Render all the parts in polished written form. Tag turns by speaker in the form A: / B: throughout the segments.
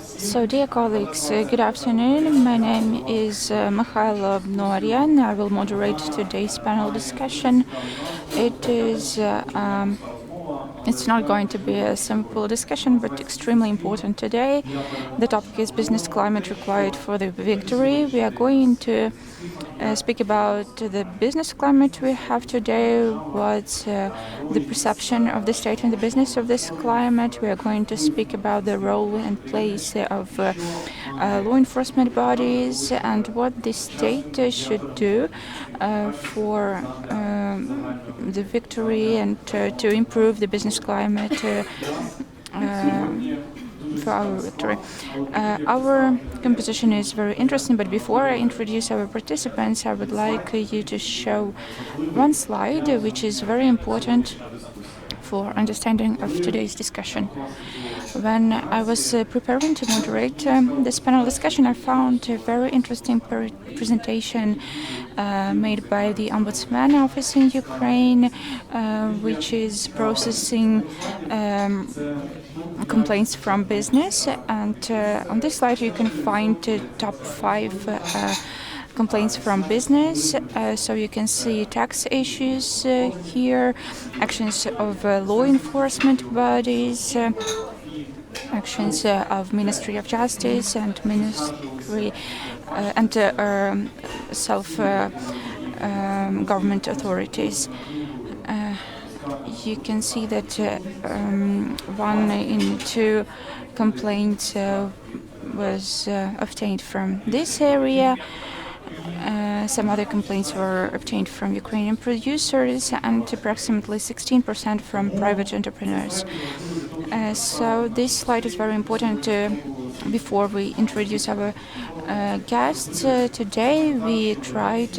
A: So, dear colleagues, good afternoon. My name is Mykhailo. I will moderate today's panel discussion. It's not going to be a simple discussion, but extremely important today. The topic is business climate required for the victory. We are going to speak about the business climate we have today, what's the perception of the state and the business of this climate. We are going to speak about the role and place of law enforcement bodies and what the state should do for the victory and to improve the business climate for our victory. Our composition is very interesting, but before I introduce our participants, I would like you to show one slide which is very important for understanding of today's discussion. When I was preparing to moderate this panel discussion, I found a very interesting presentation made by the Ombudsman office in Ukraine, which is processing complaints from business. And on this slide, you can find the top 5 complaints from business. So you can see tax issues here, actions of law enforcement bodies, actions of Ministry of Justice and Ministry and self-government authorities. You can see that 1 in 2 complaints was obtained from this area. Some other complaints were obtained from Ukrainian producers and approximately 16% from private entrepreneurs. So this slide is very important before we introduce our guests. Today we tried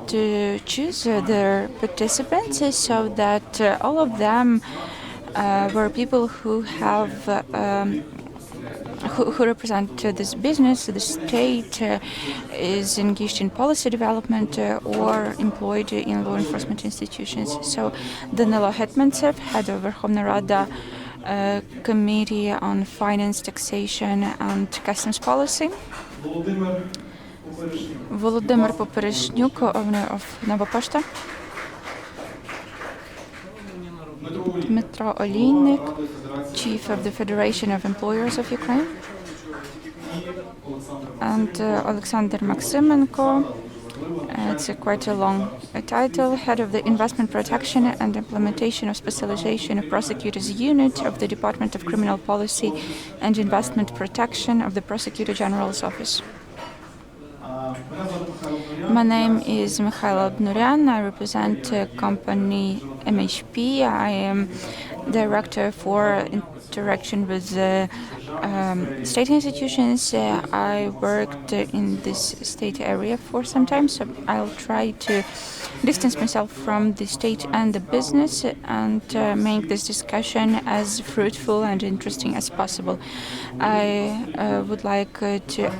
A: to choose the participants so that all of them were people who have who represent this business. The state is engaged in policy development or employed in law enforcement institutions. So Danylo Hetmantsev, head of Verkhovna Rada Committee on Finance, Taxation and Customs Policy. Volodymyr Popereshnyuk, owner of Nova Poshta. Dmytro Oliynyk, chief of the Federation of Employers of Ukraine. And Oleksandr Maksymenko, it's quite a long title, head of the Investment Protection and Implementation of Specialization of Prosecutors Unit of the Department of Criminal Policy and Investment Protection of the Prosecutor General's Office. My name is Mykhailo. I represent company MHP. I am director for interaction with state institutions. I worked in this state area for some time, so I'll try to distance myself from the state and the business and make this discussion as fruitful and interesting as possible. I would like to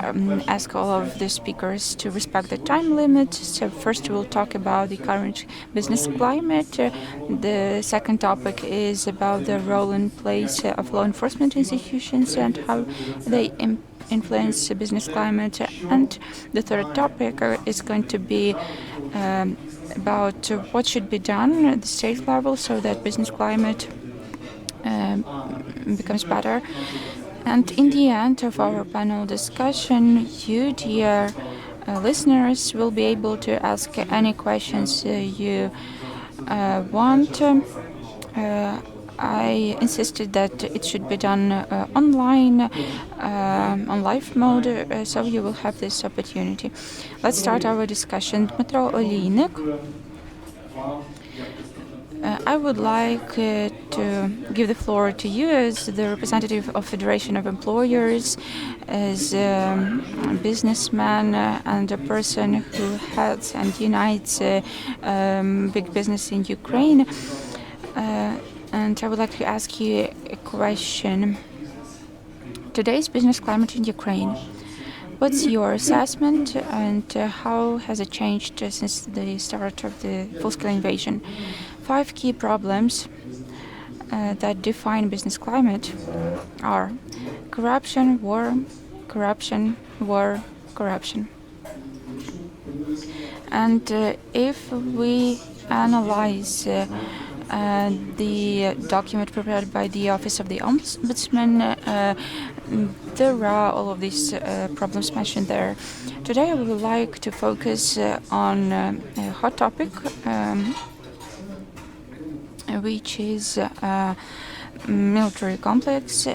A: ask all of the speakers to respect the time limit. So first we'll talk about the current business climate. The second topic is about the role and place of law enforcement institutions and how they influence the business climate. And the third topic is going to be about what should be done at the state level so that business climate becomes better. And in the end of our panel discussion, you, dear listeners, will be able to ask any questions you want. I insisted that it should be done online, on live mode, so you will have this opportunity. Let's start our discussion. Dmytro Oliynyk. I would like to give the floor to you as the representative of Federation of Employers, as a businessman and a person who heads and unites big business in Ukraine. And I would like to ask you a question. Today's business climate in Ukraine. What's your assessment and how has it changed since the start of the full-scale invasion? 5 key problems that define business climate are corruption, war, corruption, war, corruption. And if we analyze the document prepared by the Office of the Ombudsman, there are all of these problems mentioned there. Today I would like to focus on a hot topic, which is military complex,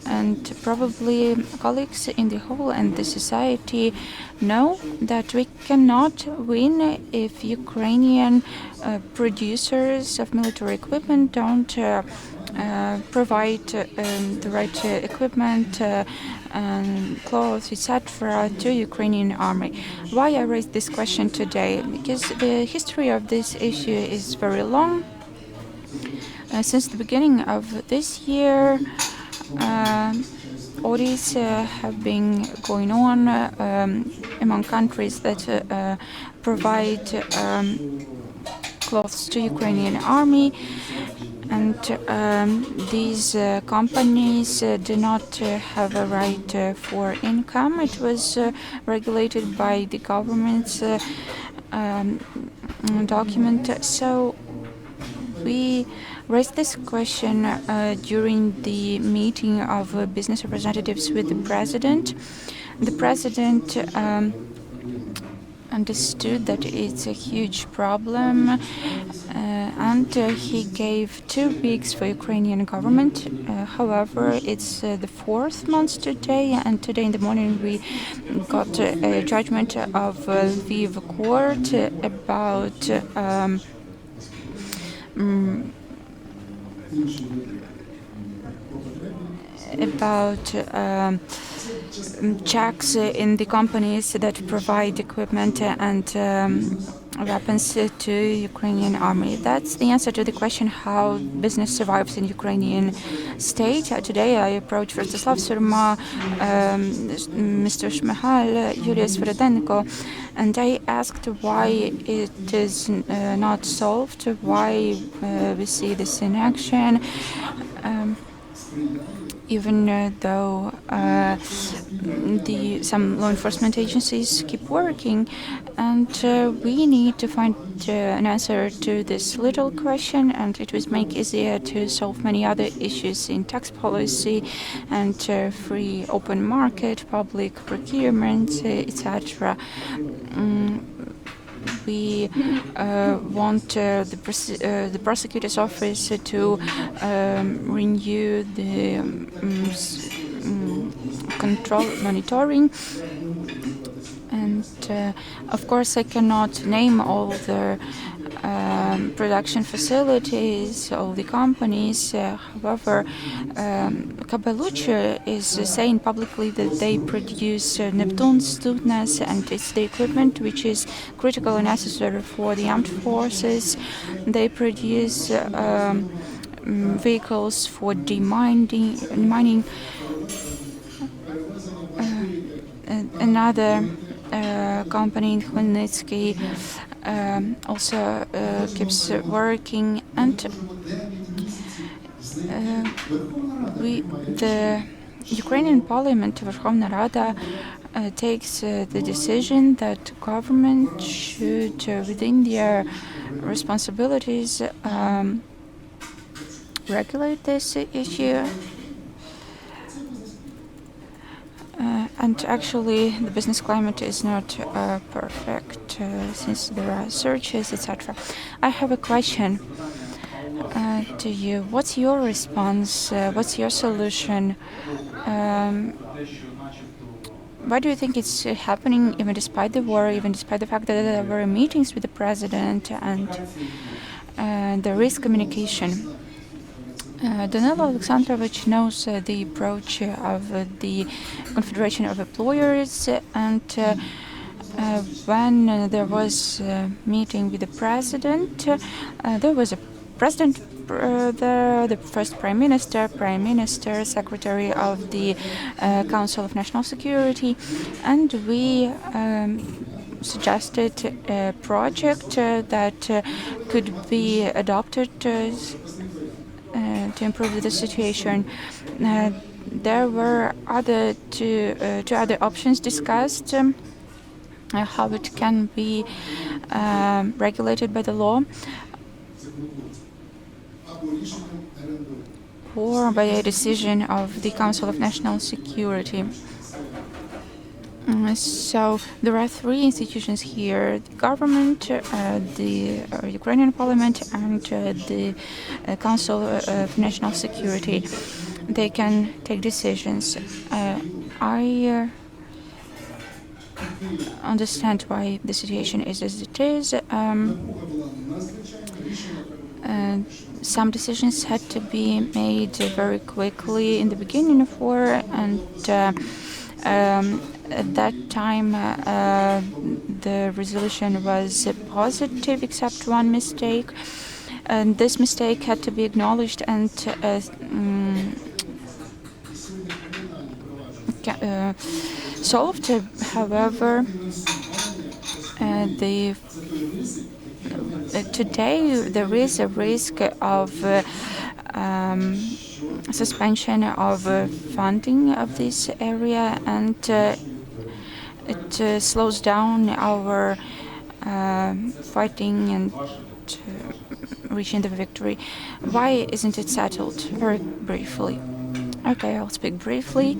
A: and probably colleagues in the whole and the society know that we cannot win if Ukrainian producers of military equipment don't provide the right equipment and clothes, etc., to Ukrainian army. Why I raised this question today? Because the history of this issue is very long. Since the beginning of this year, audits have been going on among countries that provide clothes to Ukrainian army, and these companies do not have a right for income. It was regulated by the government's document. So we raised this question during the meeting of business representatives with the president. The president understood that it's a huge problem, and he gave 2 weeks for Ukrainian government. However, it's the 4th month today, and today in the morning we got a judgment of Lviv court about checks in the companies that provide equipment and weapons to Ukrainian army. That's the answer to the question how business survives in Ukrainian state. Today I approached Rostislav Surma, Mr. Shmyhal, Julius Volodymyr, and I asked why it is not solved, why we see this in action, even though some law enforcement agencies keep working. And we need to find an answer to this little question, and it would make easier to solve many other issues in tax policy and free open market, public procurement, etc. We want the prosecutor's office to renew the control monitoring, and of course I cannot name all the production facilities, all the companies. However, Kabelucha is saying publicly that they produce Neptune, Studnas, and it's the equipment which is critical and necessary for the armed forces. They produce vehicles for mining. Another company in Khmelnytsky also keeps working, and the Ukrainian Parliament, Verkhovna Rada, takes the decision that government should, within their responsibilities, regulate this issue. And actually, the business climate is not perfect since there are searches, etc. I have a question to you. What's your response? What's your solution? Why do you think it's happening even despite the war, even despite the fact that there were meetings with the president and there is communication? Danylo Oleksandrovich knows the approach of the Confederation of Employers, and when there was a meeting with the president, there was a president there, the first prime minister, secretary of the Council of National Security, and we suggested a project that could be adopted to improve the situation. There were two other options discussed. How it can be regulated by the law or by a decision of the Council of National Security. So there are three institutions here: the government, the Ukrainian parliament, and the Council of National Security. They can take decisions. I understand why the situation is as it is. Some decisions had to be made very quickly in the beginning of war, and at that time the resolution was positive except one mistake, and this mistake had to be acknowledged and solved. However, today there is a risk of suspension of funding of this area, and it slows down our fighting and reaching the victory. Why isn't it settled? Very briefly. Okay, I'll speak briefly.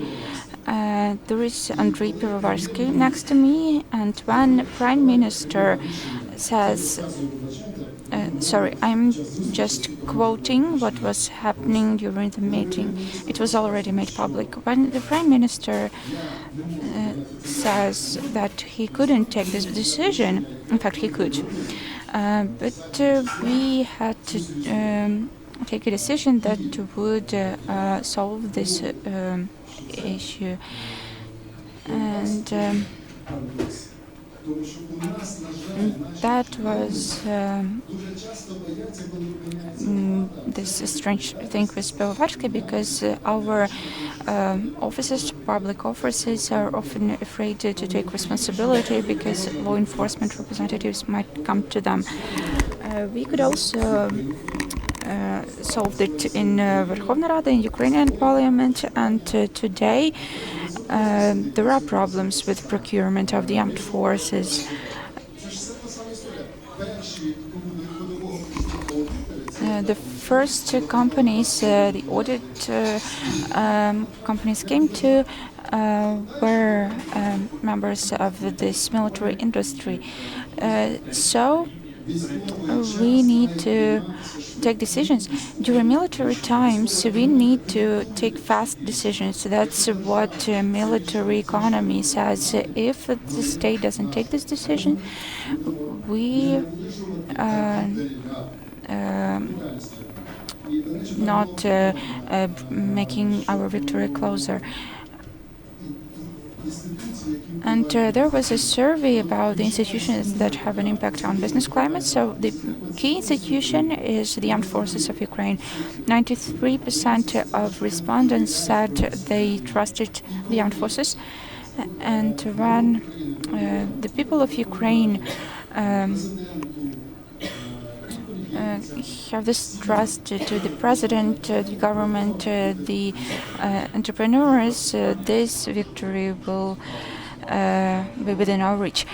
A: There is Andriy Pivovarsky next to me, and when Prime Minister says, sorry, I'm just quoting what was happening during the meeting. It was already made public. When the Prime Minister says that he couldn't take this decision, in fact, he could, but we had to take a decision that would solve this issue. And that was this strange thing with Pivovarsky, because our officers, public officers, are often afraid to take responsibility because law enforcement representatives might come to them. We could also solved it in Verkhovna Rada, in Ukrainian parliament, and today there are problems with procurement of the armed forces. The first companies, the audit companies came to were members of this military industry. So we need to take decisions. During military times, we need to take fast decisions. That's what military economy says. If the state doesn't take this decision, we not making our victory closer. And there was a survey about the institutions that have an impact on business climate. So the key institution is the armed forces of Ukraine. 93% of respondents said they trusted the armed forces. And when the people of Ukraine have this trust to the president, the government, the entrepreneurs, this victory will be within our reach.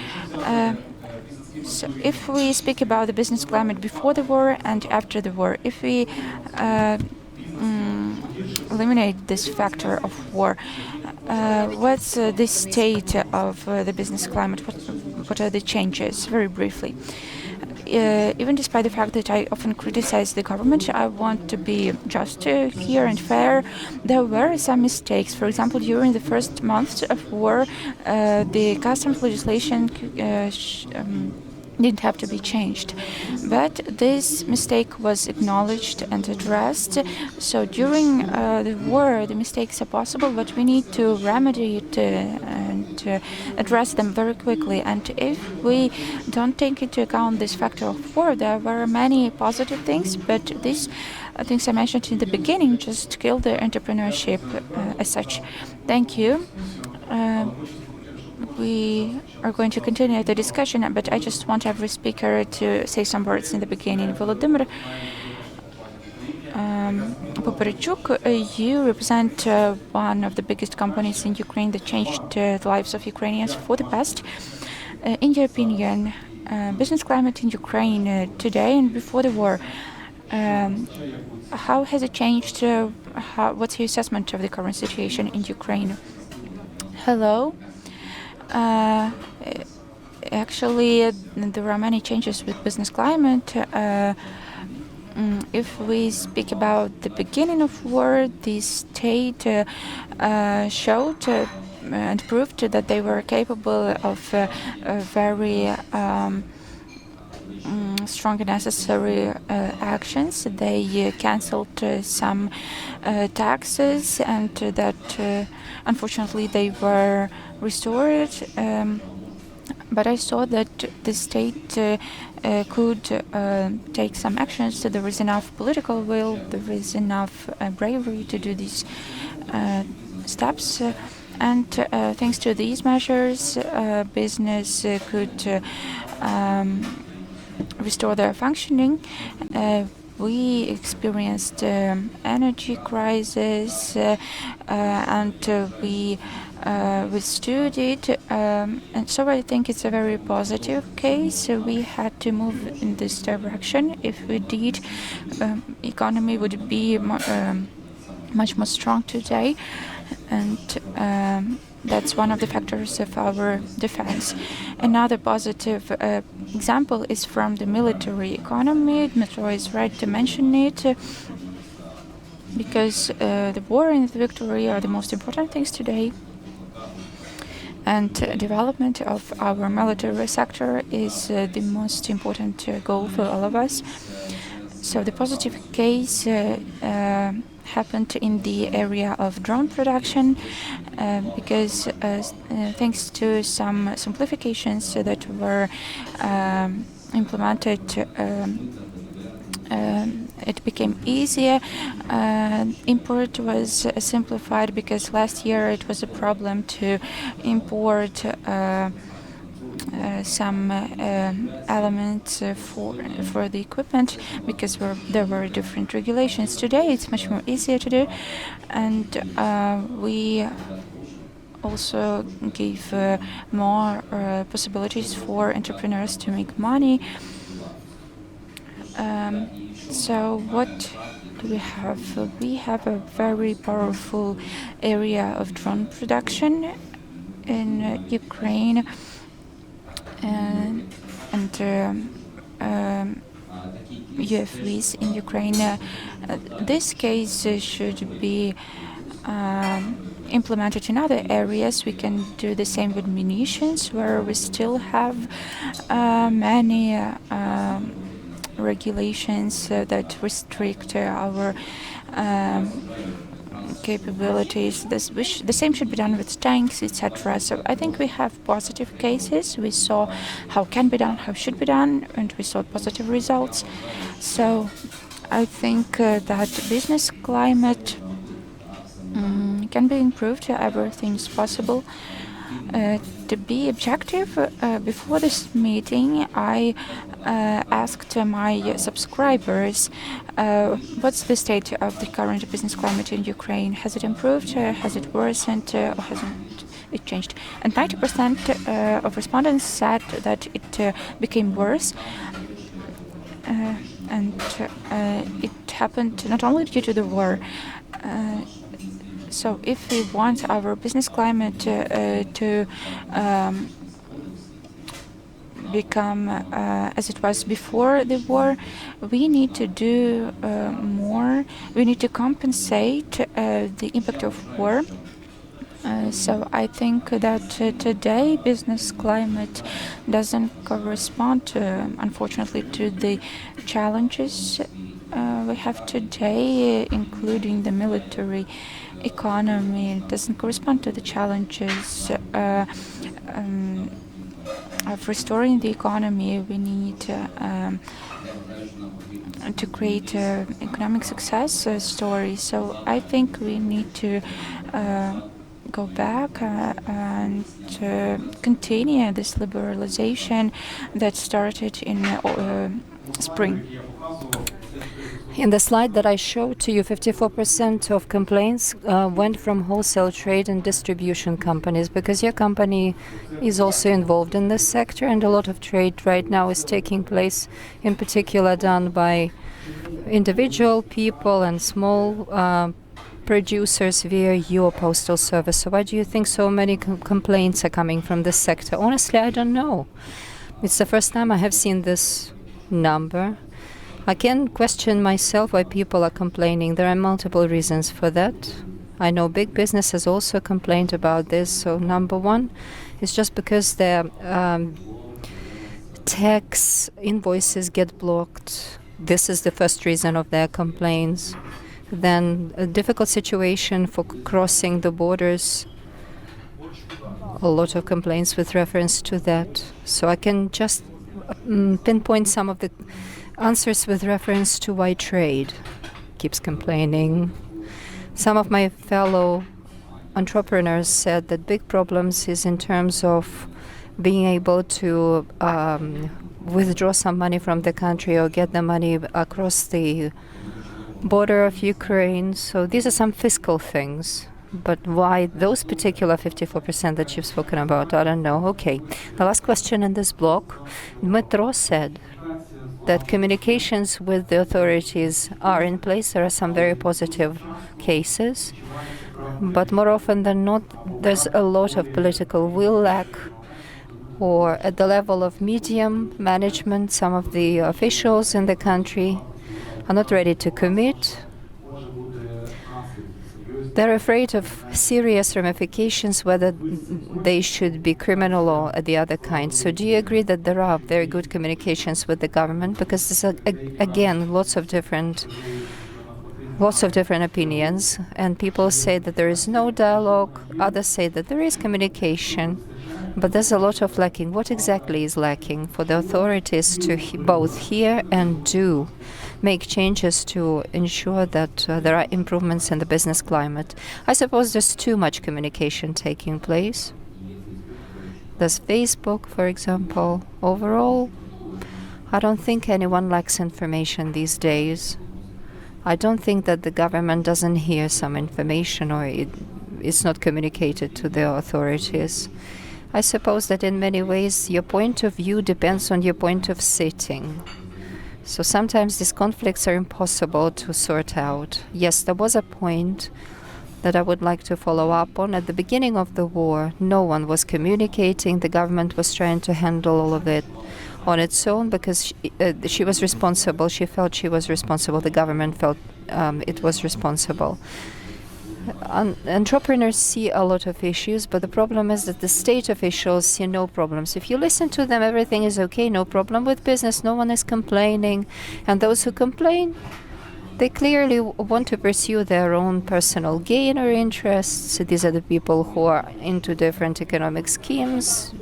A: So if we speak about the business climate before the war and after the war, if we eliminate this factor of war, what's the state of the business climate? What are the changes? Very briefly. Even despite the fact that I often criticize the government, I want to be just here and fair. There were some mistakes. For example, during the first months of war, the customs legislation didn't have to be changed. But this mistake was acknowledged and addressed. So during the war, the mistakes are possible, but we need to remedy it and address them very quickly. And if we don't take into account this factor of war, there were many positive things, but these things I mentioned in the beginning just kill the entrepreneurship as such. Thank you. We are going to continue the discussion, but I just want every speaker to say some words in the beginning. Volodymyr, Popereshnyuk, you represent one of the biggest companies in Ukraine that changed the lives of Ukrainians for the best. In your opinion, business climate in Ukraine today and before the war, how has it changed? What's your assessment of the current situation in Ukraine? Hello. Uh, Actually, there are many changes with business climate. If we speak about the beginning of war, the state showed and proved that they were capable of very strong and necessary actions. They cancelled some taxes, and that unfortunately they were restored. But I saw that the state could take some actions. So there is enough political will, there is enough bravery to do these steps. And thanks to these measures, business could restore their functioning. We experienced energy crisis, and we withstood it, and so I think it's a very positive case. We had to move in this direction. If we did, economy would be much more strong today, and that's one of the factors of our defense. Another positive example is from the military economy. Dmytro is right to mention it, because the war and the victory are the most important things today. And development of our military sector is the most important goal for all of us. So the positive case happened in the area of drone production, because thanks to some simplifications that were implemented, it became easier. Import was simplified because last year it was a problem to import some elements for the equipment, because there were different regulations. Today it's much more easier to do, and we also gave more possibilities for entrepreneurs to make money. So what do we have? We have a very powerful area of drone production in Ukraine, and UFVs in Ukraine. This case should be implemented in other areas. We can do the same with munitions, where we still have many regulations that restrict our capabilities. The same should be done with tanks, etc. So I think we have positive cases. We saw how can be done, how should be done, and we saw positive results. So I think that business climate can be improved. Everything is possible. To be objective, before this meeting, I asked my subscribers what's the state of the current business climate in Ukraine. Has it improved? Has it worsened? Or hasn't it changed? And 90% of respondents said that it became worse. And it happened not only due to the war. So if we want our business climate to become as it was before the war, we need to do more. We need to compensate the impact of war. So I think that today business climate doesn't correspond, unfortunately, to the challenges we have today, including the military economy. It doesn't correspond to the challenges of restoring the economy. We need to create economic success story. So I think we need to go back and continue this liberalization that started in spring.
B: In the slide that I showed to you, 54% of complaints went from wholesale trade and distribution companies, because your company is also involved in this sector, and a lot of trade right now is taking place, in particular done by individual people and small producers via your postal service. So why do you think so many complaints are coming from this sector? Honestly, I don't know. It's the first time I have seen this number. I can question myself why people are complaining. There are multiple reasons for that. I know big business has also complained about this. So number one is just because their tax invoices get blocked. This is the first reason of their complaints. Then a difficult situation for crossing the borders. A lot of complaints with reference to that. So I can just pinpoint some of the answers with reference to why trade keeps complaining. Some of my fellow entrepreneurs said that big problems is in terms of being able to withdraw some money from the country or get the money across the border of Ukraine. So these are some fiscal things. But why those particular 54% that you've spoken about, I don't know. Okay. The last question in this block, Dmytro said that communications with the authorities are in place. There are some very positive cases, but more often than not, there's a lot of political will lack, or at the level of medium management, some of the officials in the country are not ready to commit. They're afraid of serious ramifications, whether they should be criminal or the other kind. So do you agree that there are very good communications with the government? Because there's, again, lots of different opinions, and people say that there is no dialogue, others say that there is communication, but there's a lot of lacking. What exactly is lacking for the authorities to both hear and do? Make changes to ensure that there are improvements in the business climate. I suppose there's too much communication taking place. There's Facebook, for example. Overall, I don't think anyone lacks information these days. I don't think that the government doesn't hear some information or it's not communicated to the authorities. I suppose that in many ways your point of view depends on your point of sitting. So sometimes these conflicts are impossible to sort out. Yes, there was a point that I would like to follow up on. At the beginning of the war, no one was communicating. The government was trying to handle all of it on its own because she was responsible. She felt she was responsible. The government felt it was responsible. Entrepreneurs see a lot of issues, but the problem is that the state officials see no problems. If you listen to them, everything is okay, no problem with business, no one is complaining. And those who complain, they clearly want to pursue their own personal gain or interests. These are the people who are into different economic schemes,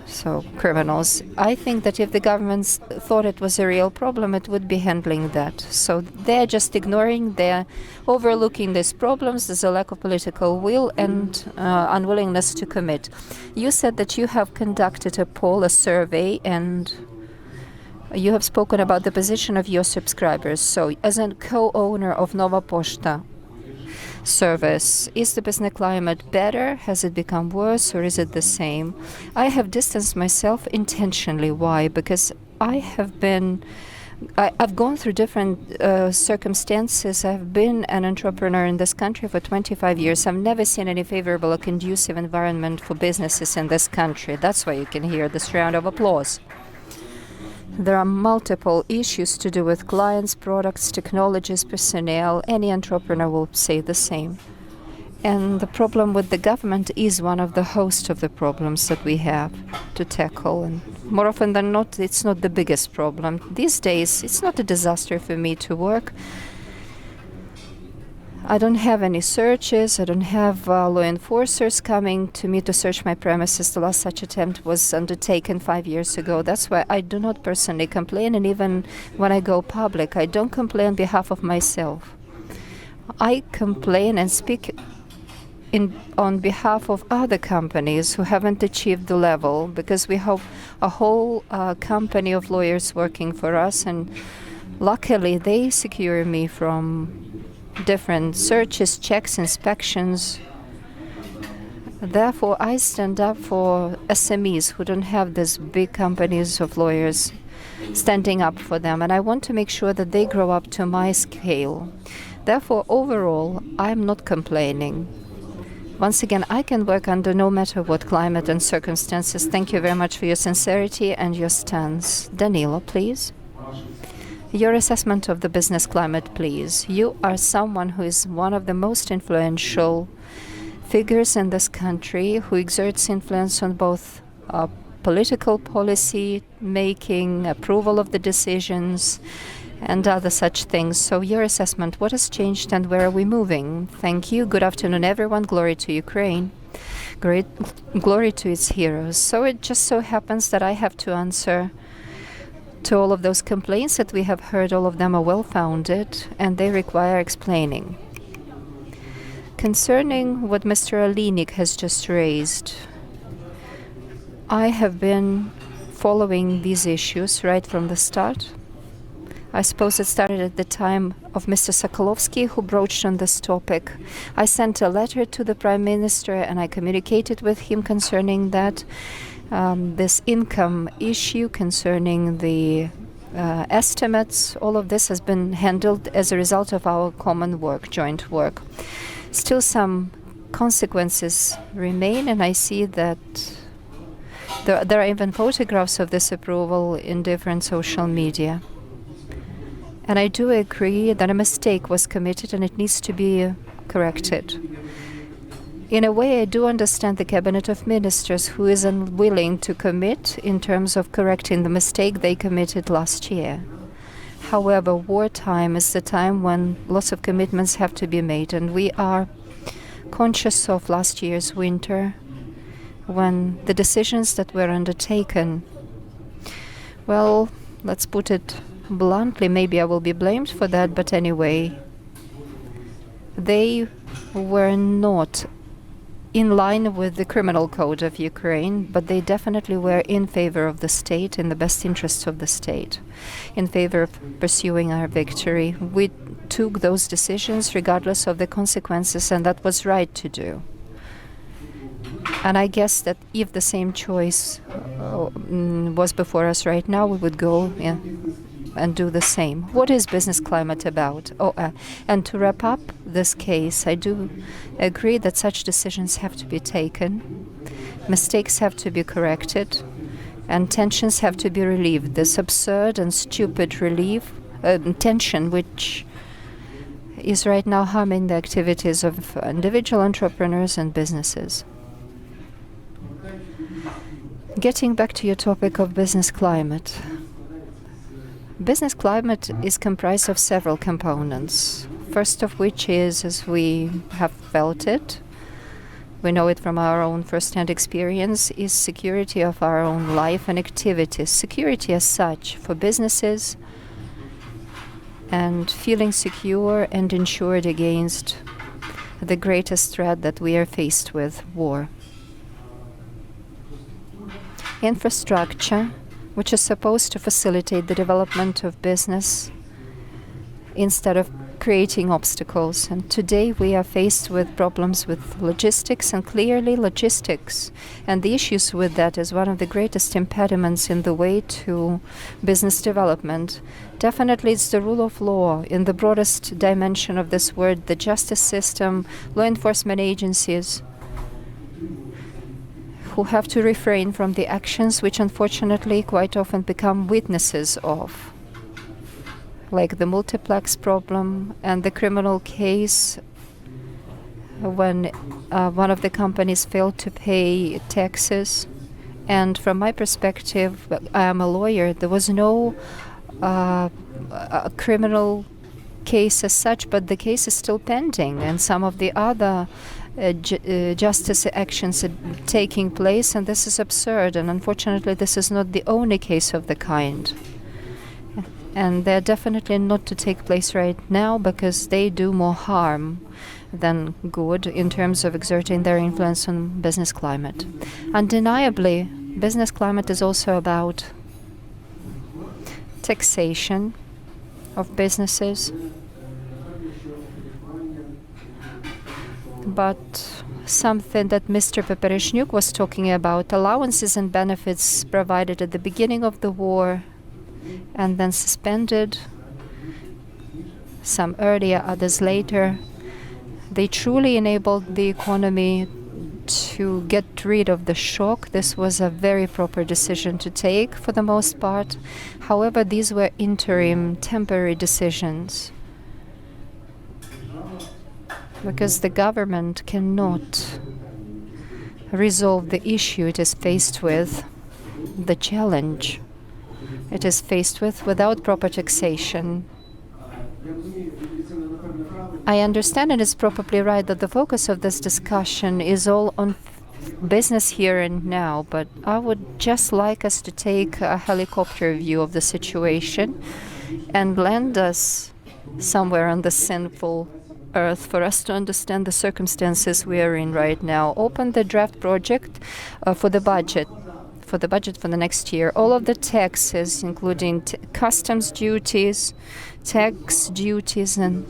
B: so criminals. I think that if the governments thought it was a real problem, it would be handling that. So they're just ignoring, they're overlooking these problems. There's a lack of political will and unwillingness to commit. You said that you have conducted a poll, a survey, and you have spoken about the position of your subscribers. So as a co-owner of Nova Poshta service, is the business climate better? Has it become worse, or is it the same? I have distanced myself intentionally. Why? Because I've gone through different circumstances. I've been an entrepreneur in this country for 25 years. I've never seen any favorable or conducive environment for businesses in this country. That's why you can hear this round of applause. There are multiple issues to do with clients, products, technologies, personnel. Any entrepreneur will say the same. And the problem with the government is one of the host of the problems that we have to tackle. And more often than not, it's not the biggest problem. These days, it's not a disaster for me to work. I don't have any searches. I don't have law enforcers coming to me to search my premises. The last such attempt was undertaken 5 years ago. That's why I do not personally complain, and even when I go public, I don't complain on behalf of myself. I complain and speak on behalf of other companies who haven't achieved the level, because we have a whole company of lawyers working for us, and Luckily, they secure me from different searches, checks, inspections. Therefore, I stand up for SMEs who don't have these big companies of lawyers standing up for them, and I want to make sure that they grow up to my scale. Therefore, overall, I'm not complaining. Once again, I can work under no matter what climate and circumstances. Thank you very much for your sincerity and your stance. Danylo, please. Your assessment of the business climate, please. You are someone who is one of the most influential figures in this country, who exerts influence on both political policy making, approval of the decisions, and other such things. So your assessment, what has changed and where are we moving? Thank you. Good afternoon, everyone. Glory to Ukraine. Great glory to its heroes. So it just so happens that I have to answer to all of those complaints that we have heard. All of them are well-founded and they require explaining. Concerning what Mr. Oliynyk has just raised, I have been following these issues right from the start. I suppose it started at the time of Mr. Sokolovsky, who broached on this topic. I sent a letter to the Prime Minister and I communicated with him concerning that. This income issue concerning the estimates, all of this has been handled as a result of our common work, joint work. Still some consequences remain, and I see that there are even photographs of this approval in different social media. And I do agree that a mistake was committed and it needs to be corrected. In a way, I do understand the Cabinet of Ministers who is unwilling to commit in terms of correcting the mistake they committed last year. However, wartime is the time when lots of commitments have to be made, and we are conscious of last year's winter when the decisions that were undertaken, well, let's put it bluntly, maybe I will be blamed for that, but anyway, they were not in line with the criminal code of Ukraine, but they definitely were in favor of the state, in the best interests of the state, in favor of pursuing our victory. We took those decisions regardless of the consequences, and that was right to do. And I guess that if the same choice was before us right now, we would go and do the same. What is business climate about? And to wrap up this case, I do agree that such decisions have to be taken, mistakes have to be corrected, and tensions have to be relieved. This absurd and stupid tension which is right now harming the activities of individual entrepreneurs and businesses. Getting back to your topic of business climate. Business climate is comprised of several components. First of which is, as we have felt it, we know it from our own first-hand experience, is security of our own life and activities. Security as such for businesses and feeling secure and insured against the greatest threat that we are faced with, war. Infrastructure, which is supposed to facilitate the development of business instead of creating obstacles. And today we are faced with problems with logistics, and clearly logistics and the issues with that is one of the greatest impediments in the way to business development. Definitely it's the rule of law in the broadest dimension of this word, the justice system, law enforcement agencies, who have to refrain from the actions which unfortunately quite often become witnesses of, like the multiplex problem and the criminal case when one of the companies failed to pay taxes. And from my perspective, I am a lawyer, there was no criminal case as such, but the case is still pending, and some of the other justice actions are taking place, and this is absurd, and unfortunately this is not the only case of the kind. And they're definitely not to take place right now because they do more harm than good in terms of exerting their influence on business climate. Undeniably, business climate is also about taxation, of businesses. But something that Mr. Popereshnyuk was talking about, allowances and benefits provided at the beginning of the war and then suspended, some earlier, others later, they truly enabled the economy to get rid of the shock. This was a very proper decision to take for the most part. However, these were interim, temporary decisions, because the government cannot resolve the issue it is faced with, the challenge it is faced with, without proper taxation. I understand it is probably right that the focus of this discussion is all on business here and now, but I would just like us to take a helicopter view of the situation and land us somewhere on the sinful earth for us to understand the circumstances we are in right now. Open the draft project for the budget for the next year. All of the taxes, including customs duties, tax duties, and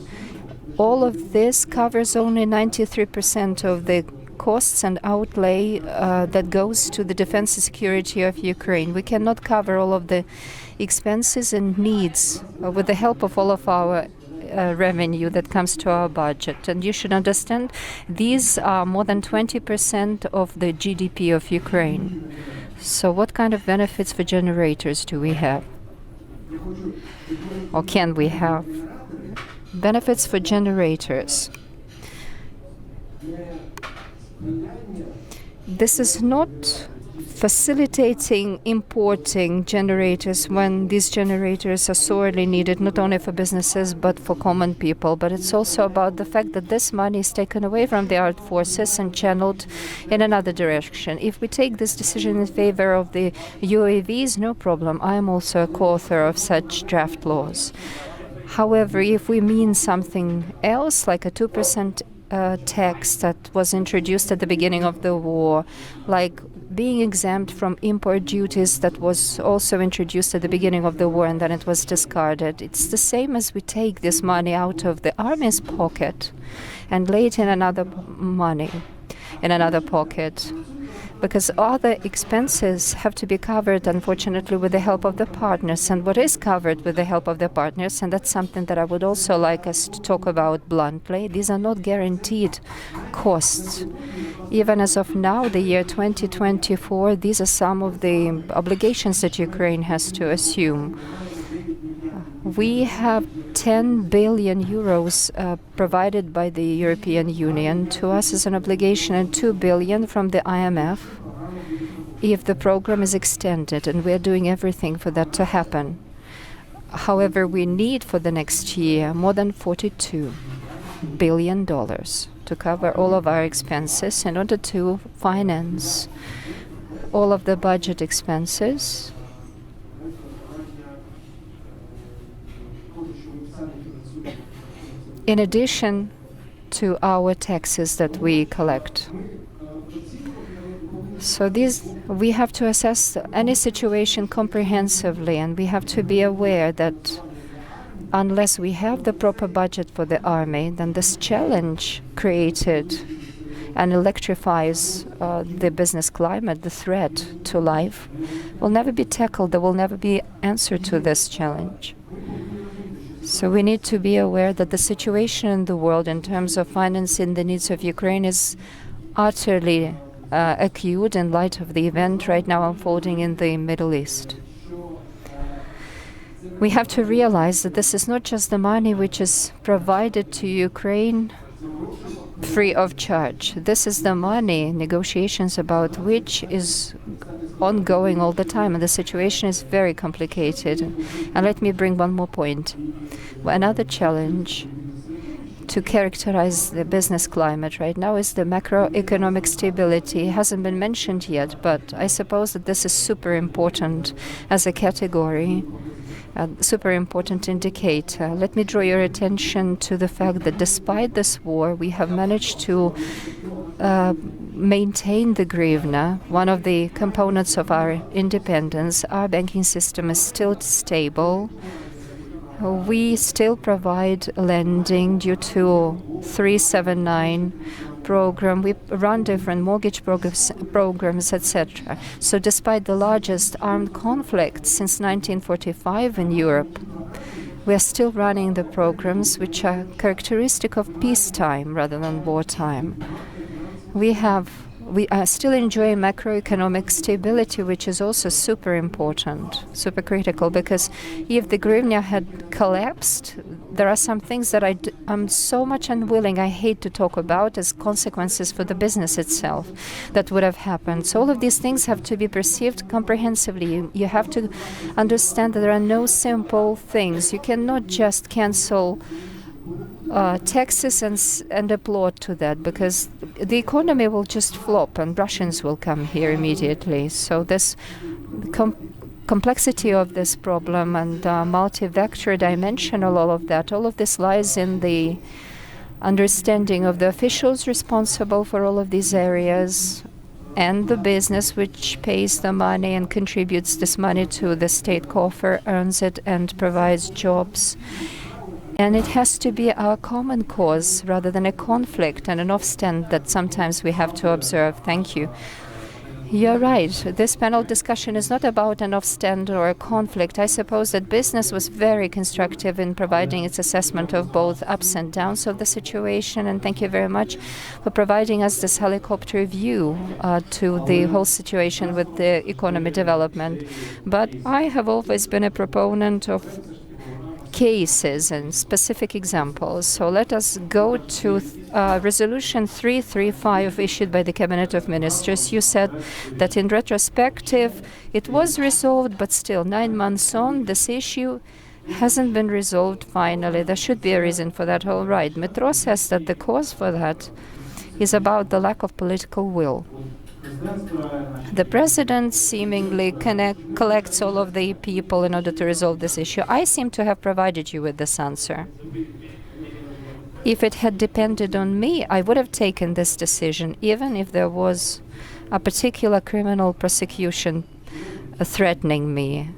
B: all of this covers only 93% of the costs and outlay that goes to the defense and security of Ukraine. We cannot cover all of the expenses and needs with the help of all of our revenue that comes to our budget. And you should understand, these are more than 20% of the GDP of Ukraine. So what kind of benefits for generators do we have? Or can we have? Benefits for generators. This is not facilitating importing generators when these generators are sorely needed, not only for businesses but for common people. But it's also about the fact that this money is taken away from the armed forces and channeled in another direction. If we take this decision in favor of the UAVs, no problem. I am also a co-author of such draft laws. However, if we mean something else, like a 2% tax that was introduced at the beginning of the war, like being exempt from import duties that was also introduced at the beginning of the war and then it was discarded, it's the same as we take this money out of the army's pocket and lay it in another pocket. Because other expenses have to be covered, unfortunately, with the help of the partners. And what is covered with the help of the partners, and that's something that I would also like us to talk about bluntly, these are not guaranteed costs. Even as of now, the year 2024, these are some of the obligations that Ukraine has to assume. We have 10 billion euros provided by the European Union to us as an obligation, and 2 billion from the IMF if the program is extended, and we are doing everything for that to happen. However, we need for the next year more than $42 billion to cover all of our expenses in order to finance all of the budget expenses. In addition to our taxes that we collect. So we have to assess any situation comprehensively, and we have to be aware that unless we have the proper budget for the army, then this challenge created and electrifies the business climate, the threat to life, will never be tackled. There will never be answer to this challenge. So we need to be aware that the situation in the world in terms of financing the needs of Ukraine is utterly acute in light of the event right now unfolding in the Middle East. We have to realize that this is not just the money which is provided to Ukraine free of charge. This is the money, negotiations about which is ongoing all the time, and the situation is very complicated. And let me bring one more point. Another challenge to characterize the business climate right now is the macroeconomic stability. It hasn't been mentioned yet, but I suppose that this is super important as a category, a super important indicator. Let me draw your attention to the fact that despite this war, we have managed to maintain the hryvnia, one of the components of our independence. Our banking system is still stable. We still provide lending due to 379 program. We run different mortgage programs, etc. So despite the largest armed conflict since 1945 in Europe, we are still running the programs which are characteristic of peacetime rather than wartime. We are still enjoying macroeconomic stability, which is also super important, super critical, because if the hryvnia had collapsed, there are some things that I'm so much unwilling, I hate to talk about as consequences for the business itself that would have happened. So all of these things have to be perceived comprehensively. You have to understand that there are no simple things. You cannot just cancel taxes and applaud to that, because the economy will just flop and Russians will come here immediately. So this complexity of this problem and multi-vector dimensional, all of this lies in the understanding of the officials responsible for all of these areas and the business which pays the money and contributes this money to the state coffer, earns it and provides jobs. And it has to be our common cause rather than a conflict and an off-stand that sometimes we have to observe. Thank you. You're right. This panel discussion is not about an off-stand or a conflict. I suppose that business was very constructive in providing its assessment of both ups and downs of the situation. And thank you very much for providing us this helicopter view to the whole situation with the economy development. But I have always been a proponent of cases and specific examples. So let us go to Resolution 335 issued by the Cabinet of Ministers. You said that in retrospective it was resolved, but still 9 months on, this issue hasn't been resolved finally. There should be a reason for that. All right. Dmytro says that the cause for that is about the lack of political will. The president seemingly collects all of the people in order to resolve this issue. I seem to have provided you with this answer. If it had depended on me, I would have taken this decision, even if there was a particular criminal prosecution threatening me.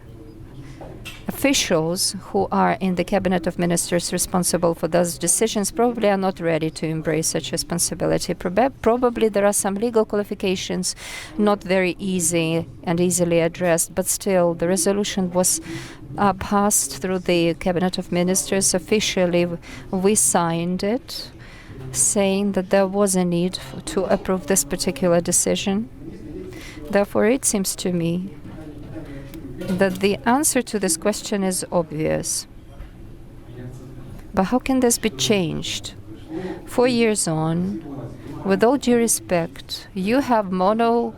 B: Officials who are in the Cabinet of Ministers responsible for those decisions probably are not ready to embrace such responsibility. Probably there are some legal qualifications not very easy and easily addressed, but still the resolution was passed through the Cabinet of Ministers. Officially, we signed it, saying that there was a need to approve this particular decision. Therefore, it seems to me that the answer to this question is obvious. But how can this be changed? 4 years on, with all due respect, you have mono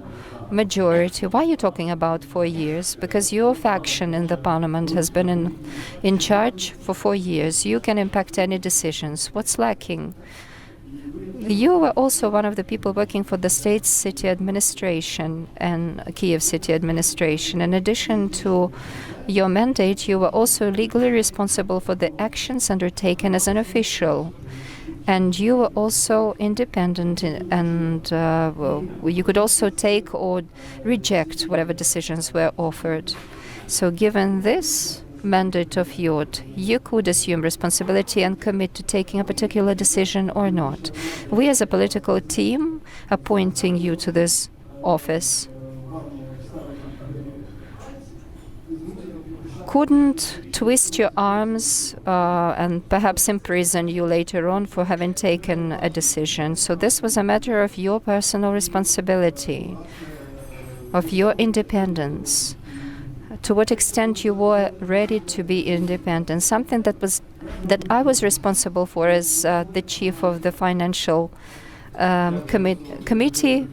B: majority. Why are you talking about 4 years? Because your faction in the parliament has been in charge for 4 years. You can impact any decisions. What's lacking? You were also one of the people working for the state city administration and Kyiv city administration. In addition to your mandate, you were also legally responsible for the actions undertaken as an official. And you were also independent, and you could also take or reject whatever decisions were offered. So given this mandate of yours, you could assume responsibility and commit to taking a particular decision or not. We as a political team appointing you to this office couldn't twist your arms and perhaps imprison you later on for having taken a decision. So this was a matter of your personal responsibility, of your independence. To what extent you were ready to be independent, something that I was responsible for as the chief of the financial committee.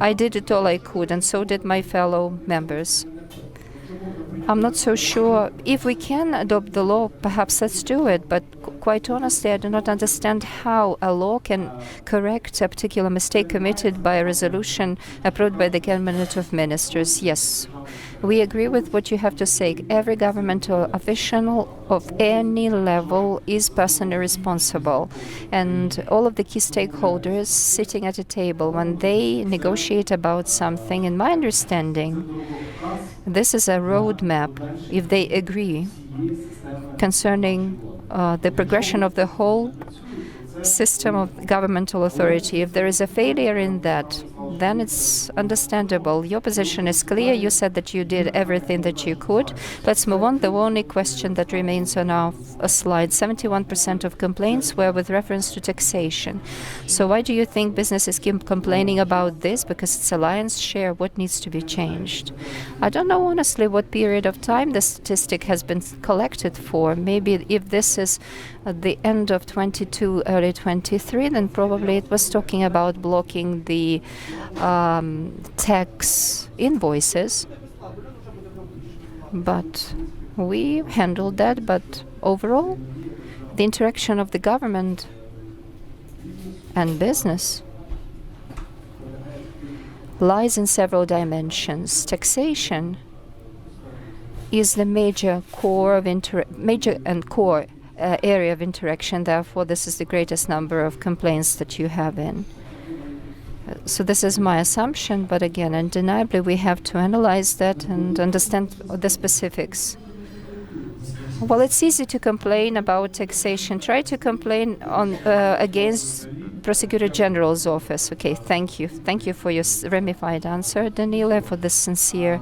B: I did it all I could, and so did my fellow members. I'm not so sure if we can adopt the law, perhaps let's do it, but quite honestly, I do not understand how a law can correct a particular mistake committed by a resolution approved by the Cabinet of Ministers. Yes, we agree with what you have to say. Every governmental official of any level is personally responsible, and all of the key stakeholders sitting at a table, when they negotiate about something, in my understanding, this is a roadmap. If they agree concerning the progression of the whole system of governmental authority. If there is a failure in that, then it's understandable. Your position is clear. You said that you did everything that you could. Let's move on. The only question that remains on our slide, 71% of complaints were with reference to taxation. So why do you think businesses keep complaining about this? Because it's a lion's share. What needs to be changed? I don't know honestly what period of time the statistic has been collected for. Maybe if this is at the end of 22, early 23, then probably it was talking about blocking the tax invoices. But we handled that. But overall, the interaction of the government and business lies in several dimensions. Taxation is the major core of area of interaction. Therefore, this is the greatest number of complaints that you have in. So this is my assumption, but again, undeniably, we have to analyze that and understand the specifics. Well, it's easy to complain about taxation. Try to complain on against Prosecutor General's office. Okay, thank you. Thank you for your ramified answer, Danylo, for this sincere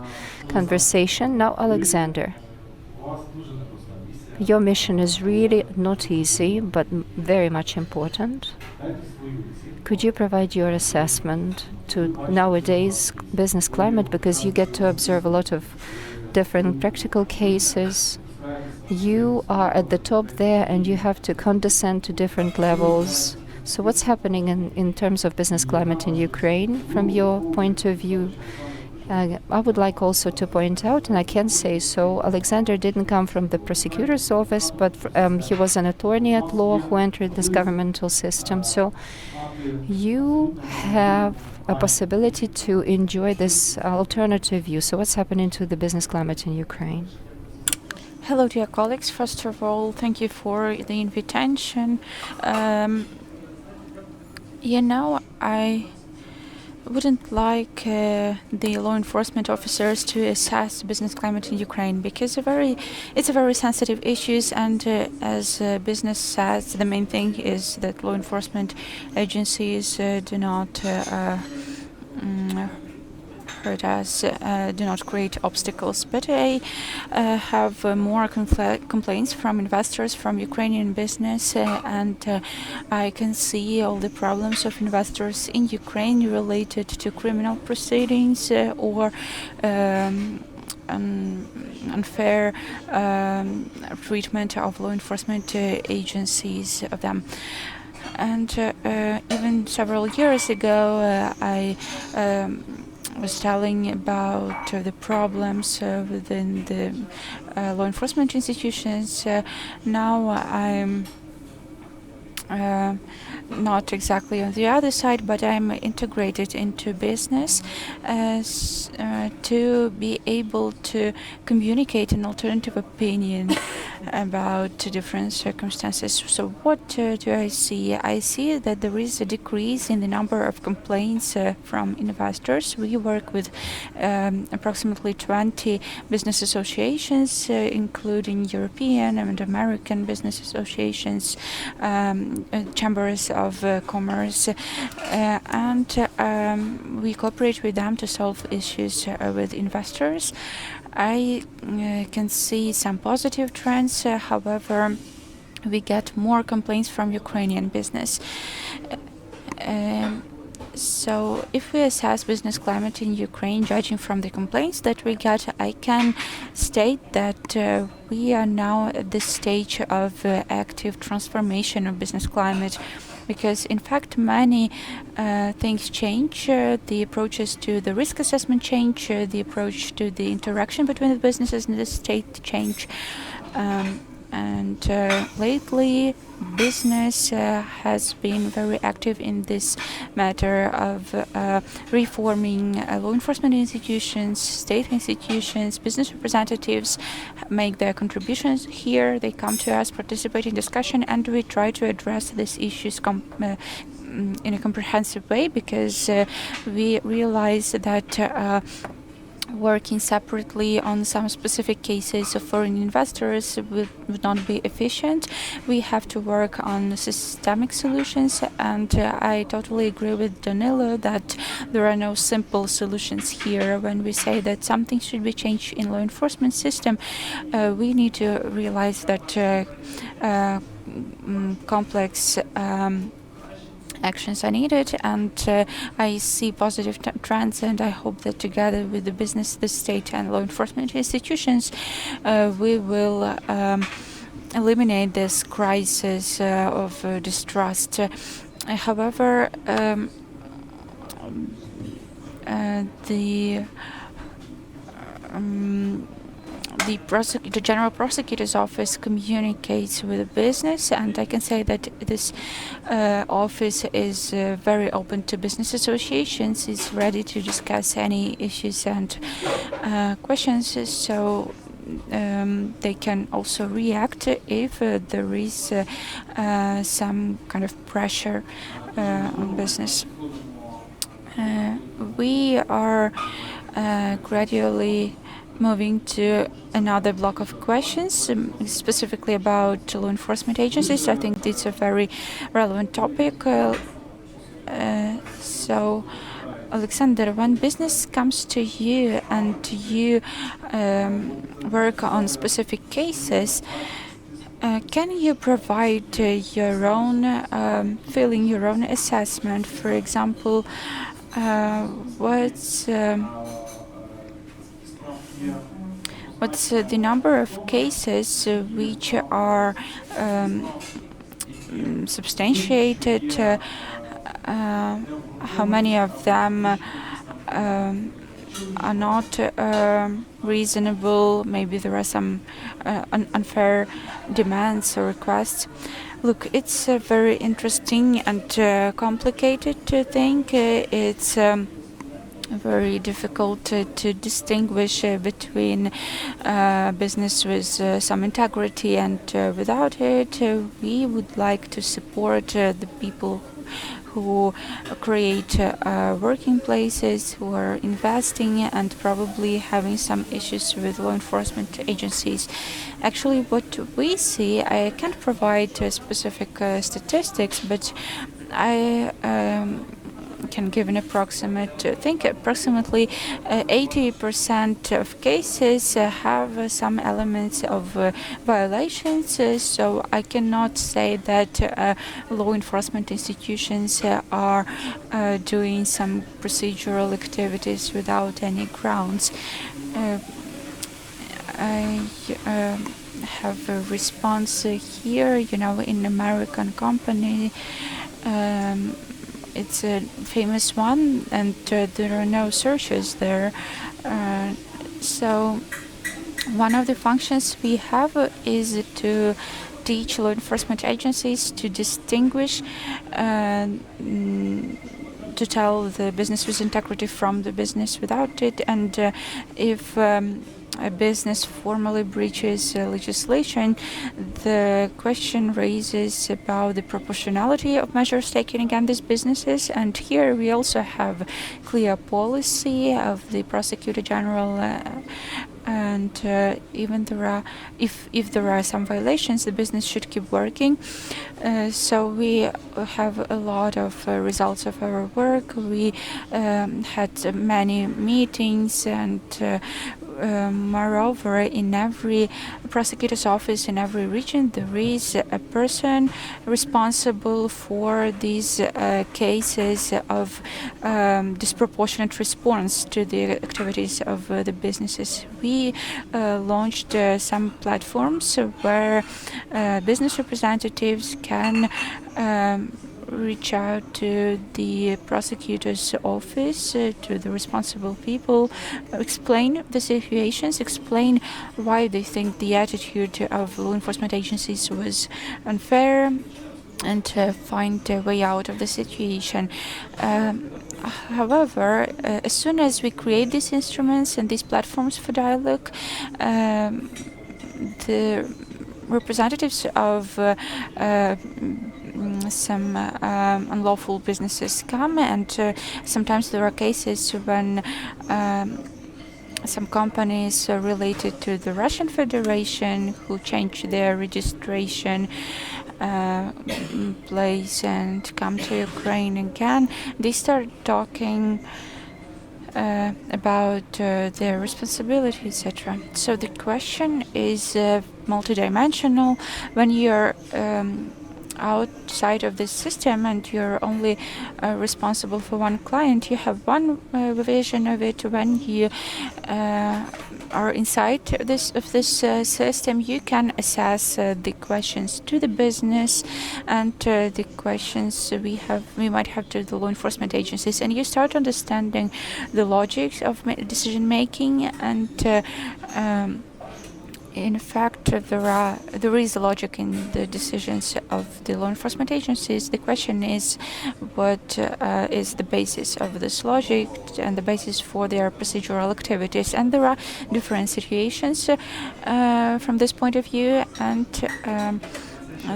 B: conversation. Now, Oleksandr. Your mission is really not easy, but very much important. Could you provide your assessment to nowadays business climate, because you get to observe a lot of different practical cases. You are at the top there and you have to condescend to different levels. So what's happening in terms of business climate in Ukraine from your point of view? I would like also to point out, and I can say so, Oleksandr didn't come from the prosecutor's office, but he was an attorney at law who entered this governmental system. So you have a possibility to enjoy this alternative view. So what's happening to the business climate in Ukraine?
A: Hello, dear colleagues. First of all, thank you for the invitation. I wouldn't like the law enforcement officers to assess business climate in Ukraine, because it's a very sensitive issue, and as business says, the main thing is that law enforcement agencies do not hurt us, do not create obstacles. But I have more complaints from investors, from Ukrainian business, and I can see all the problems of investors in Ukraine related to criminal proceedings or unfair treatment of law enforcement agencies of them. And even several years ago, I was telling about the problems within the law enforcement institutions. Now I'm not exactly on the other side, but I'm integrated into business to be able to communicate an alternative opinion about different circumstances. So what do I see? I see that there is a decrease in the number of complaints from investors. We work with approximately 20 business associations, including European and American business associations, chambers of commerce, and we cooperate with them to solve issues with investors. I can see some positive trends, however, we get more complaints from Ukrainian business. So if we assess business climate in Ukraine, judging from the complaints that we get, I can state that we are now at the stage of active transformation of business climate, because in fact many things change. The approaches to the risk assessment change, the approach to the interaction between the businesses and the state change. And lately, business has been very active in this matter of reforming law enforcement institutions, state institutions. Business representatives make their contributions here. They come to us, participate in discussion, and we try to address these issues in a comprehensive way, because we realize that working separately on some specific cases of foreign investors would not be efficient. We have to work on systemic solutions, and I totally agree with Danylo that there are no simple solutions here. When we say that something should be changed in law enforcement system, we need to realize that complex actions are needed, and I see positive trends, and I hope that together with the business, the state and law enforcement institutions, we will eliminate this crisis of distrust. However, the General Prosecutor's Office communicates with the business, and I can say that this office is very open to business associations, is ready to discuss any issues and questions, so they can also react if there is some kind of pressure on business. We are gradually moving to another block of questions, specifically about law enforcement agencies. I think it's a very relevant topic. So, Oleksandr, when business comes to you and you work on specific cases, can you provide your own feeling, your own assessment? For example, what's the number of cases which are substantiated? How many of them are not reasonable? Maybe there are some unfair demands or requests. Look, it's very interesting and complicated thing. It's very difficult to distinguish between business with some integrity and without it. We would like to support the people who create working places, who are investing and probably having some issues with law enforcement agencies. Actually, what we see, I can't provide specific statistics, but I can give an approximate. I think approximately 80% of cases have some elements of violations. So I cannot say that law enforcement institutions are doing some procedural activities without any grounds. I have a response here. In American company. It's a famous one, and there are no searches there. So one of the functions we have is to teach law enforcement agencies to distinguish, to tell the business with integrity from the business without it, and if a business formally breaches legislation, the question raises about the proportionality of measures taken against these businesses. And here we also have clear policy of the Prosecutor General. And even if there are some violations, the business should keep working. So we have a lot of results of our work. We had many meetings, and moreover, in every prosecutor's office in every region, there is a person responsible for these cases of disproportionate response to the activities of the businesses. We launched some platforms where business representatives can reach out to the prosecutor's office, to the responsible people, explain the situations, explain why they think the attitude of law enforcement agencies was unfair, and find a way out of the situation. However, as soon as we create these instruments and these platforms for dialogue, the representatives of some unlawful businesses come, and sometimes there are cases when some companies related to the Russian Federation who changed their registration place and come to Ukraine again. They start talking about their responsibility, etc. So the question is multidimensional. When you're outside of this system and you're only responsible for one client, you have one vision of it. When you are inside this system, you can assess the questions to the business and the questions we might have to the law enforcement agencies, and you start understanding the logic of decision making and. In fact, there is logic in the decisions of the law enforcement agencies. The question is, what is the basis of this logic and the basis for their procedural activities? And there are different situations from this point of view, and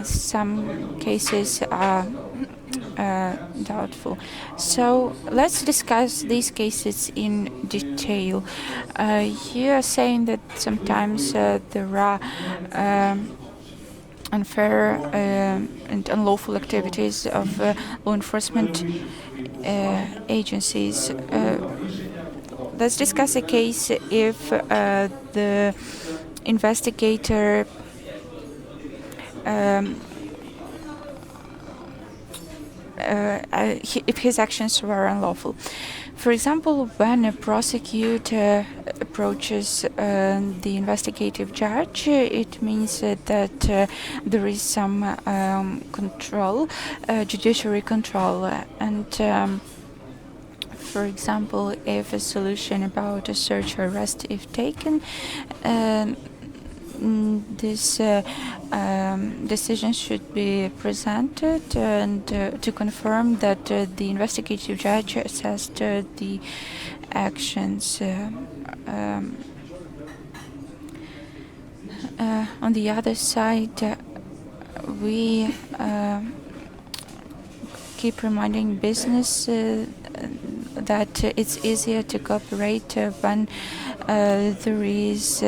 A: some cases are doubtful. So let's discuss these cases in detail. You are saying that sometimes there are unfair and unlawful activities of law enforcement agencies. Let's discuss a case if the investigator if his actions were unlawful. For example, when a prosecutor approaches the investigative judge, it means that there is some control, judiciary control, and for example, if a solution about a search or arrest is taken, this decision should be presented and to confirm that the investigative judge assessed the actions. On the other side, we keep reminding business that it's easier to cooperate when there is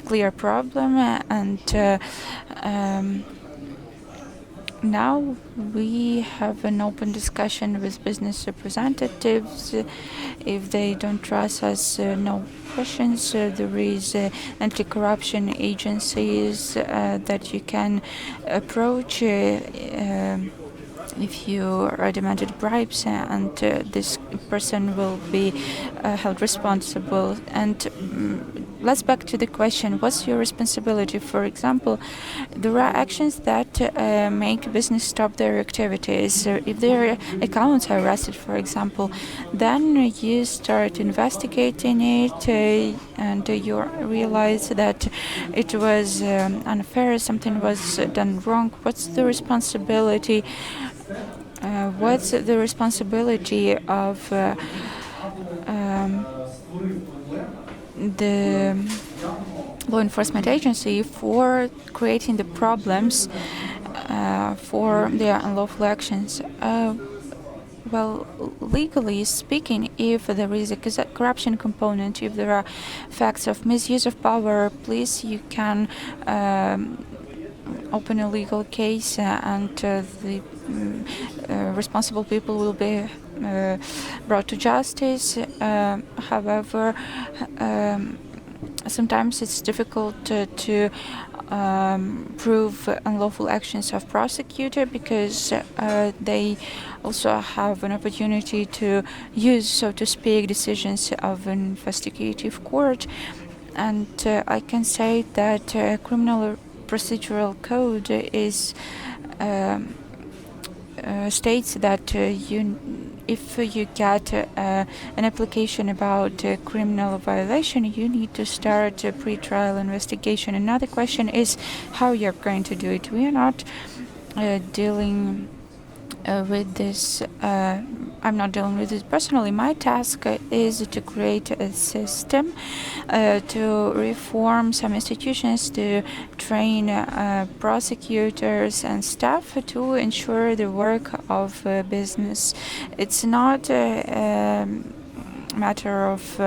A: clear problem, and now we have an open discussion with business representatives. If they don't trust us, no questions. There is anti-corruption agencies that you can approach if you are demanded bribes, and this person will be held responsible. And let's back to the question, what's your responsibility? For example, there are actions that make business stop their activities. If their accounts are arrested, for example, then you start investigating it and you realize that it was unfair, something was done wrong. What's the responsibility? What's the responsibility of the law enforcement agency for creating the problems for their unlawful actions? Well, legally speaking, if there is a corruption component, if there are facts of misuse of power, please, you can open a legal case and the responsible people will be brought to justice. However, sometimes it's difficult to prove unlawful actions of prosecutor because they also have an opportunity to use, so to speak, decisions of an investigative court. And I can say that criminal procedural code is states that if you get an application about a criminal violation, you need to start a pre-trial investigation. Another question is how you're going to do it. We are not dealing with this I'm not dealing with it personally. My task is to create a system, to reform some institutions, to train prosecutors and staff to ensure the work of business. It's not a matter of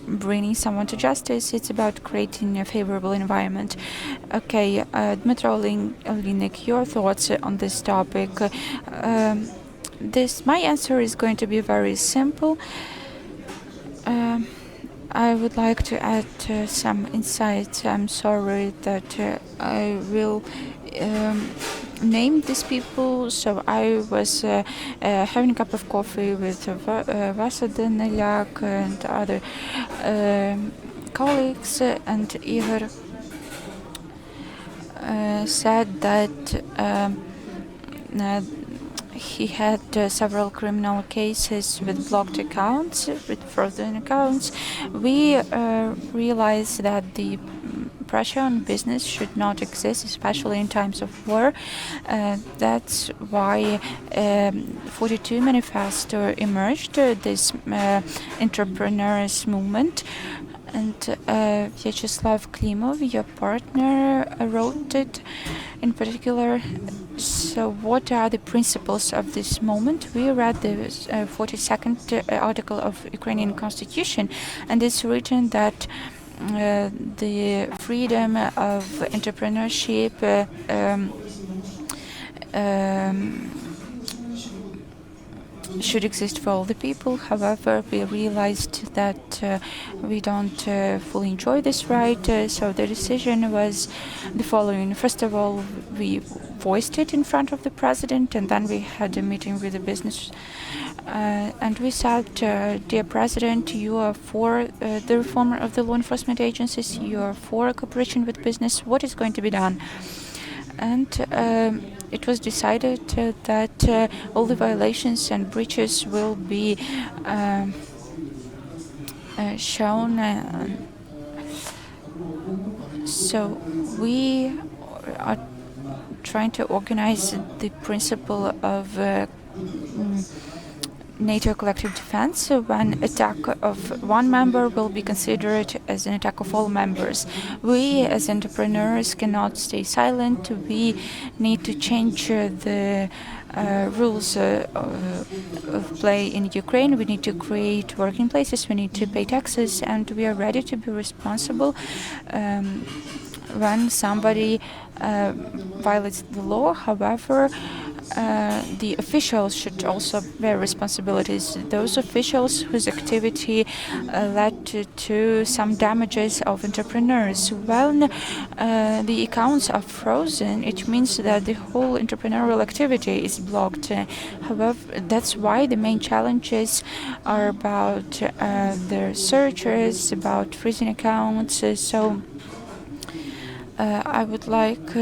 A: bringing someone to justice. It's about creating a favorable environment. Okay, Dmytro, Oliynyk, your thoughts on this topic. My answer is going to be very simple. I would like to add some insights. I'm sorry that I will name these people. So I was having a cup of coffee with Danylo and other colleagues, and Igor said that he had several criminal cases with blocked accounts, with frozen accounts. We realized that the pressure on business should not exist, especially in times of war. That's why 42 Manifesto emerged, this entrepreneurs movement. And Vyacheslav Klimov, your partner, wrote it in particular. So what are the principles of this movement? We read the 42nd article of Ukrainian constitution, and it's written that the freedom of entrepreneurship should exist for all the people. However, we realized that we don't fully enjoy this right, so the decision was the following. First of all, we voiced it in front of the president, and then we had a meeting with the business. And we said, dear President, you are for the reform of the law enforcement agencies, you are for cooperation with business. What is going to be done? And it was decided that all the violations and breaches will be shown. So we are trying to organize the principle of NATO collective defense, when attack of one member will be considered as an attack of all members. We as entrepreneurs cannot stay silent. We need to change the rules of play in Ukraine. We need to create working places, we need to pay taxes, and we are ready to be responsible when somebody violates the law. However, the officials should also bear responsibilities. Those officials whose activity led to some damages of entrepreneurs. When the accounts are frozen, it means that the whole entrepreneurial activity is blocked. However, that's why the main challenges are about the searches, about freezing accounts. So I would like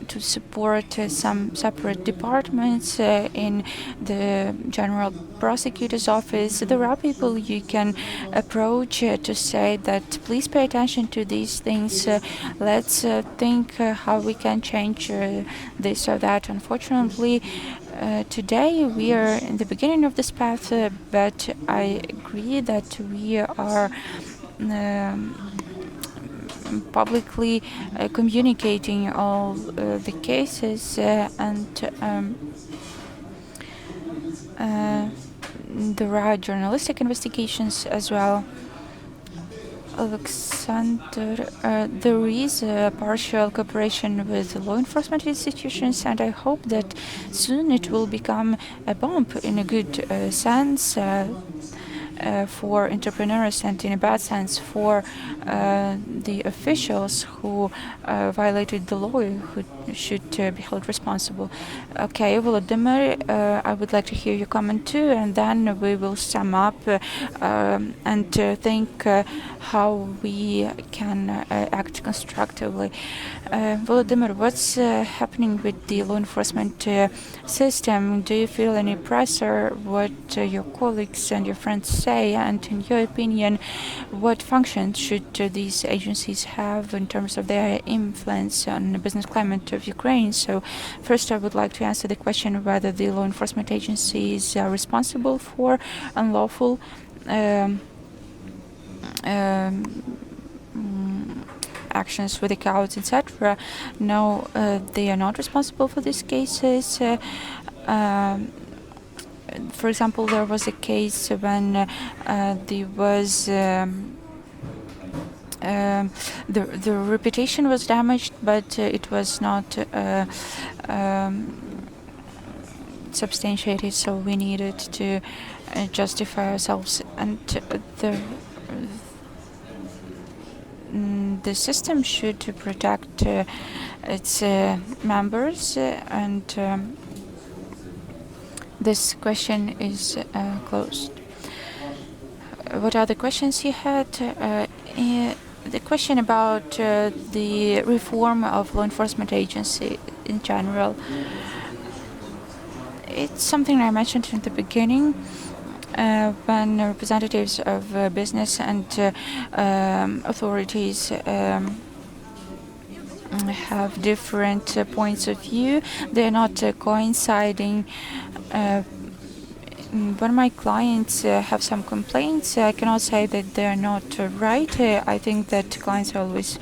A: to support some separate departments in the General Prosecutor's office. There are people you can approach to say that please pay attention to these things. Let's think how we can change this or that. Unfortunately, today we are in the beginning of this path, but I agree that we are publicly communicating all the cases, and there are journalistic investigations as well. Oleksandr, there is a partial cooperation with law enforcement institutions, and I hope that soon it will become a bomb in a good sense for entrepreneurs, and in a bad sense for the officials who violated the law, who should be held responsible. Okay, Volodymyr, I would like to hear your comment too, and then we will sum up and think how we can act constructively. Volodymyr, what's happening with the law enforcement system? Do you feel any pressure? What your colleagues and your friends say? say? And in your opinion, what function should these agencies have in terms of their influence on the business climate of Ukraine? So first I would like to answer the question whether the law enforcement agencies are responsible for unlawful actions with accounts, etc. No, they are not responsible for these cases. For example, there was a case when there was the reputation was damaged, but it was not substantiated, so we needed to justify ourselves. And the system should protect its members, and this question is closed. What other questions you had? The question about the reform of law enforcement agency in general. It's something I mentioned in the beginning. When representatives of business and authorities have different points of view, they're not coinciding. When my clients have some complaints, I cannot say that they're not right. I think that clients are always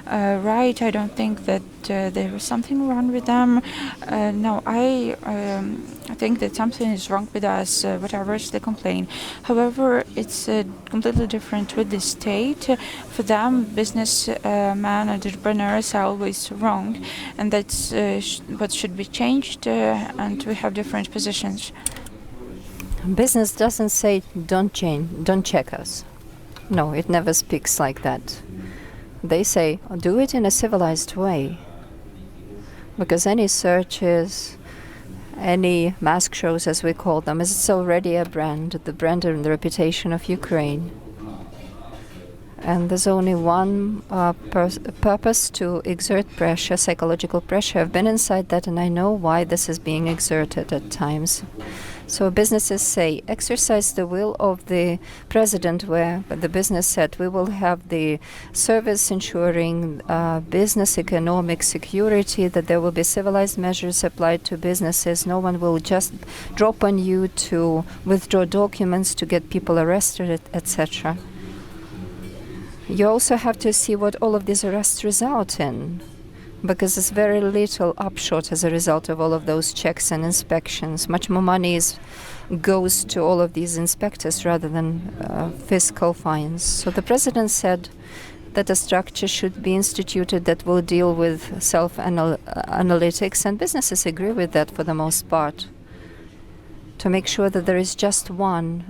A: right. I don't think that there is something wrong with them. No, I think that something is wrong with us, whatever is the complaint. However, it's completely different with the state. For them, businessmen and entrepreneurs are always wrong, and that's what should be changed, and we have different positions.
B: Business doesn't say, don't check us. No, it never speaks like that. They say, do it in a civilized way. Because any searches, any mask shows, as we call them, it's already a brand, the brand and the reputation of Ukraine. And there's only one purpose, to exert pressure, psychological pressure. I've been inside that, and I know why this is being exerted at times. So businesses say, exercise the will of the president, where the business said, we will have the service ensuring business economic security, that there will be civilized measures applied to businesses. No one will just drop on you to withdraw documents, to get people arrested, etc. You also have to see what all of these arrests result in, because there's very little upshot as a result of all of those checks and inspections. Much more money goes to all of these inspectors rather than fiscal fines. So the president said that a structure should be instituted that will deal with self-analytics, and businesses agree with that for the most part, to make sure that there is just one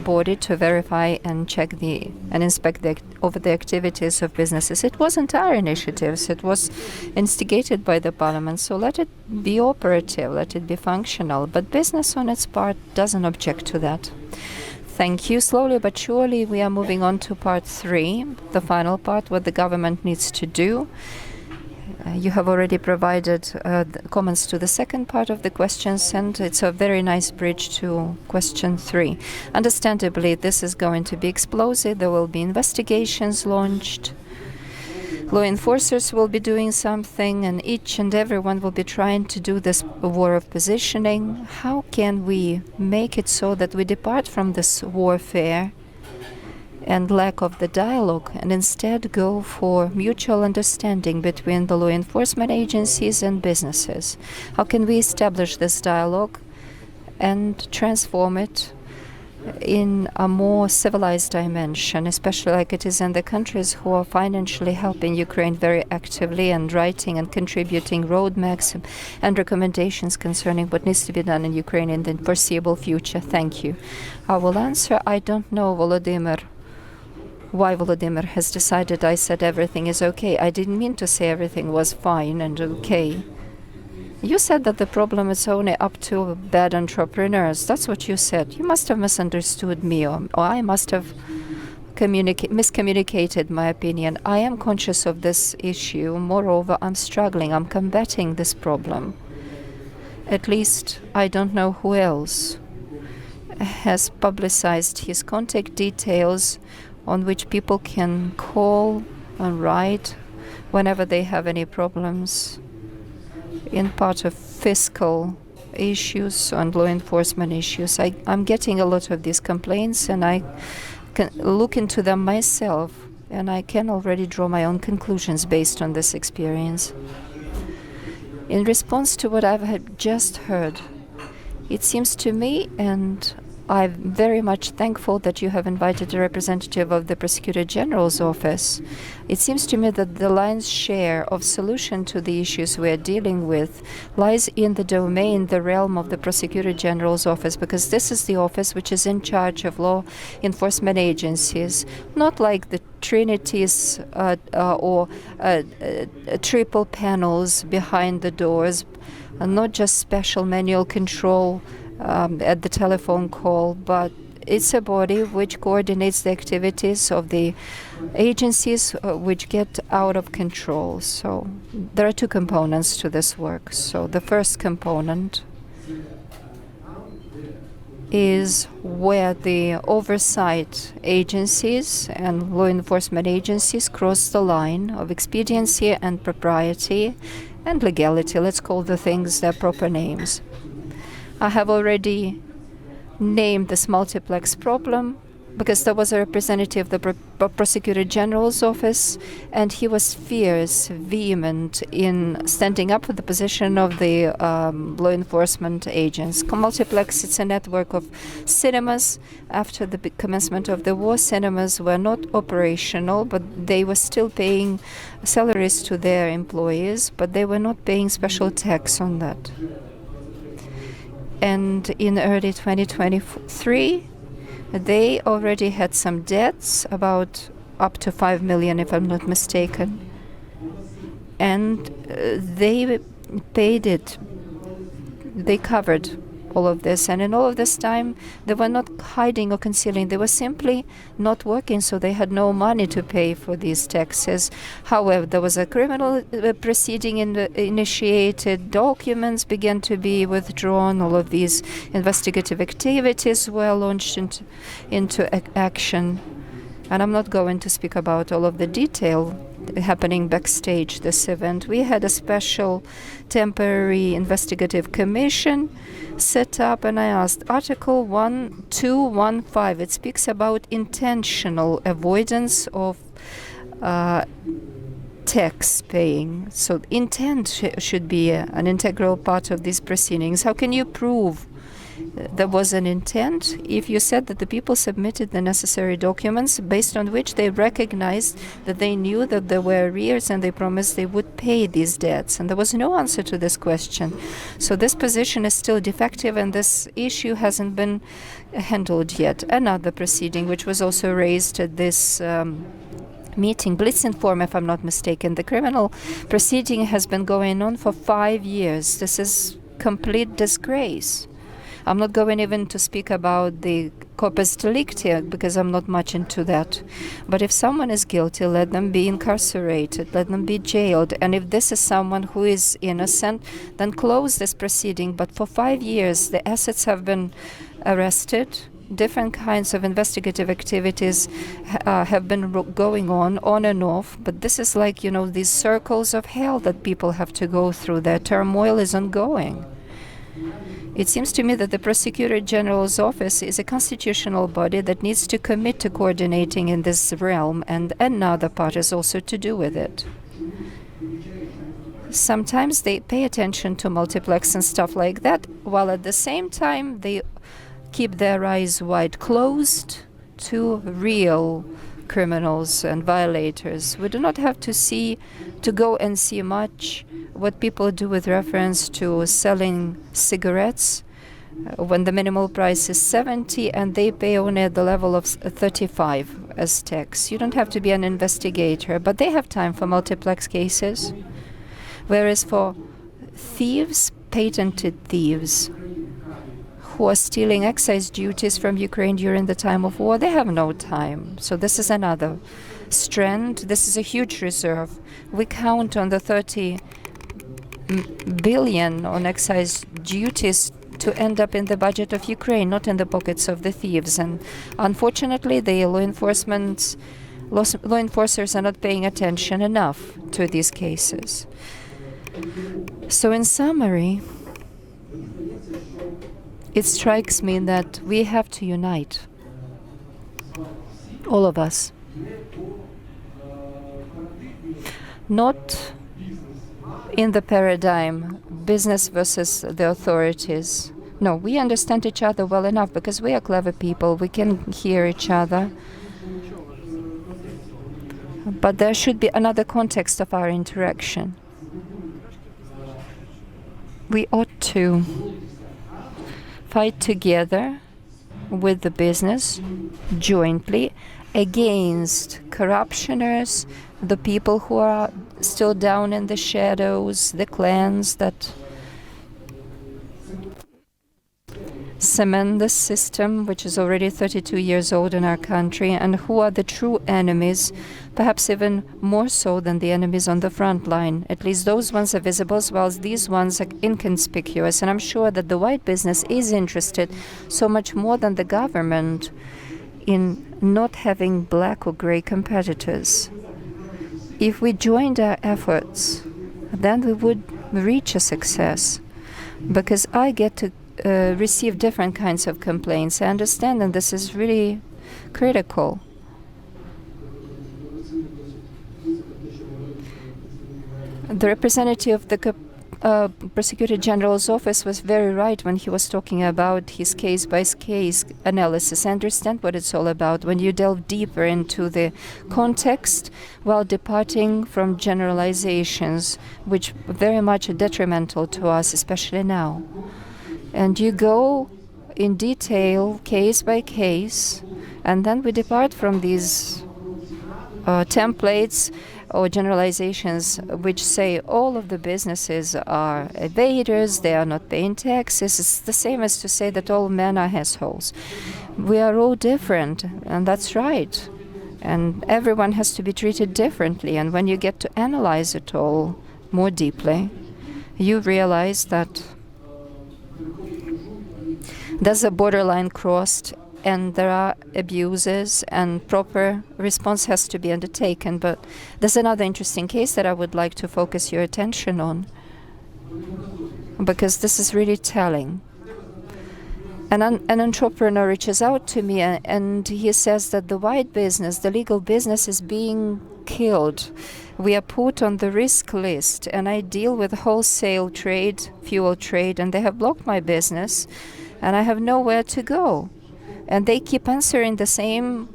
B: body to verify and check and inspect over the activities of businesses. It wasn't our initiatives, it was instigated by the parliament, so let it be operative, let it be functional, but business on its part doesn't object to that. Thank you. Slowly but surely we are moving on to part 3, the final part, what the government needs to do. You have already provided comments to the second part of the questions, and it's a very nice bridge to question 3. Understandably, this is going to be explosive. There will be investigations launched. Law enforcers will be doing something, and each and everyone will be trying to do this war of positioning. How can we make it so that we depart from this warfare and lack of the dialogue, and instead go for mutual understanding between the law enforcement agencies and businesses? How can we establish this dialogue and transform it in a more civilized dimension, especially like it is in the countries who are financially helping Ukraine very actively and writing and contributing roadmaps and recommendations concerning what needs to be done in Ukraine in the foreseeable future? Thank you. I will answer. I don't know, Volodymyr, why Volodymyr has decided I said everything is okay. I didn't mean to say everything was fine and okay. You said that the problem is only up to bad entrepreneurs. That's what you said. You must have misunderstood me, or I must have miscommunicated my opinion. I am conscious of this issue. Moreover, I'm struggling. I'm combating this problem. At least I don't know who else. has publicized his contact details on which people can call and write whenever they have any problems in part of fiscal issues and law enforcement issues. I'm getting a lot of these complaints, and I can look into them myself, and I can already draw my own conclusions based on this experience. In response to what I've just heard, it seems to me, and I'm very much thankful that you have invited a representative of the Prosecutor General's office. It seems to me that the lion's share of solution to the issues we are dealing with lies in the domain, the realm of the Prosecutor General's office, because this is the office which is in charge of law enforcement agencies, not like the trinities or triple panels behind the doors, and not just special manual control at the telephone call, but it's a body which coordinates the activities of the agencies which get out of control. So there are two components to this work. So the first component is where the oversight agencies and law enforcement agencies cross the line of expediency and propriety and legality. Let's call the things their proper names. I have already named this multiplex problem because there was a representative of the Prosecutor General's office, and he was fierce, vehement in standing up for the position of the law enforcement agents. Multiplex, it's a network of cinemas. After the commencement of the war, cinemas were not operational, but they were still paying salaries to their employees, but they were not paying special tax on that. And in early 2023, they already had some debts, about up to 5 million, if I'm not mistaken. And they paid it. They covered all of this. And in all of this time, they were not hiding or concealing. They were simply not working, so they had no money to pay for these taxes. However, there was a criminal proceeding initiated. Documents began to be withdrawn. All of these investigative activities were launched into action. And I'm not going to speak about all of the detail happening backstage this event. We had a special temporary investigative commission set up, and I asked Article 1215. It speaks about intentional avoidance of tax paying. So intent should be an integral part of these proceedings. How can you prove there was an intent if you said that the people submitted the necessary documents based on which they recognized that they knew that there were arrears and they promised they would pay these debts? And there was no answer to this question. So this position is still defective, and this issue hasn't been handled yet. Another proceeding which was also raised at this meeting, Blitzinform, if I'm not mistaken. The criminal proceeding has been going on for 5 years. This is complete disgrace. I'm not going even to speak about the corpus delicti because I'm not much into that. But if someone is guilty, let them be incarcerated, let them be jailed. And if this is someone who is innocent, then close this proceeding. But for 5 years, the assets have been arrested. Different kinds of investigative activities have been going on and off. But this is like, these circles of hell that people have to go through. Their turmoil is ongoing. It seems to me that the Prosecutor General's office is a constitutional body that needs to commit to coordinating in this realm, and another part is also to do with it. Sometimes they pay attention to multiplex and stuff like that, while at the same time they keep their eyes wide closed to real criminals and violators. We do not have to go and see much what people do with reference to selling cigarettes when the minimal price is 70 and they pay only at the level of 35 as tax. You don't have to be an investigator, but they have time for multiplex cases. Whereas for thieves, patented thieves, who are stealing excise duties from Ukraine during the time of war, they have no time. So this is another strand. This is a huge reserve. We count on the 30 billion on excise duties to end up in the budget of Ukraine, not in the pockets of the thieves. And unfortunately, the law enforcers are not paying attention enough to these cases. So in summary, it strikes me that we have to unite, all of us. Not in the paradigm business versus the authorities. No, we understand each other well enough because we are clever people. We can hear each other. But there should be another context of our interaction. We ought to fight together with the business, jointly, against corruptioners, the people who are still down in the shadows, the clans that cement the system, which is already 32 years old in our country, and who are the true enemies, perhaps even more so than the enemies on the front line. At least those ones are visible, whilst these ones are inconspicuous. And I'm sure that the white business is interested so much more than the government in not having black or gray competitors. If we joined our efforts, then we would reach a success. Because I get to receive different kinds of complaints. I understand, and this is really critical. The representative of the Prosecutor General's office was very right when he was talking about his case-by-case analysis. I understand what it's all about when you delve deeper into the context while departing from generalizations, which are very much detrimental to us, especially now. And you go in detail, case by case, and then we depart from these templates or generalizations which say all of the businesses are evaders, they are not paying taxes. It's the same as to say that all men are assholes. We are all different, and that's right. And everyone has to be treated differently. And when you get to analyze it all more deeply, you realize that there's a borderline crossed, and there are abuses, and proper response has to be undertaken. But there's another interesting case that I would like to focus your attention on, because this is really telling. An entrepreneur reaches out to me, and he says that the white business, the legal business, is being killed. We are put on the risk list, and I deal with wholesale trade, fuel trade, and they have blocked my business, and I have nowhere to go. And they keep answering the same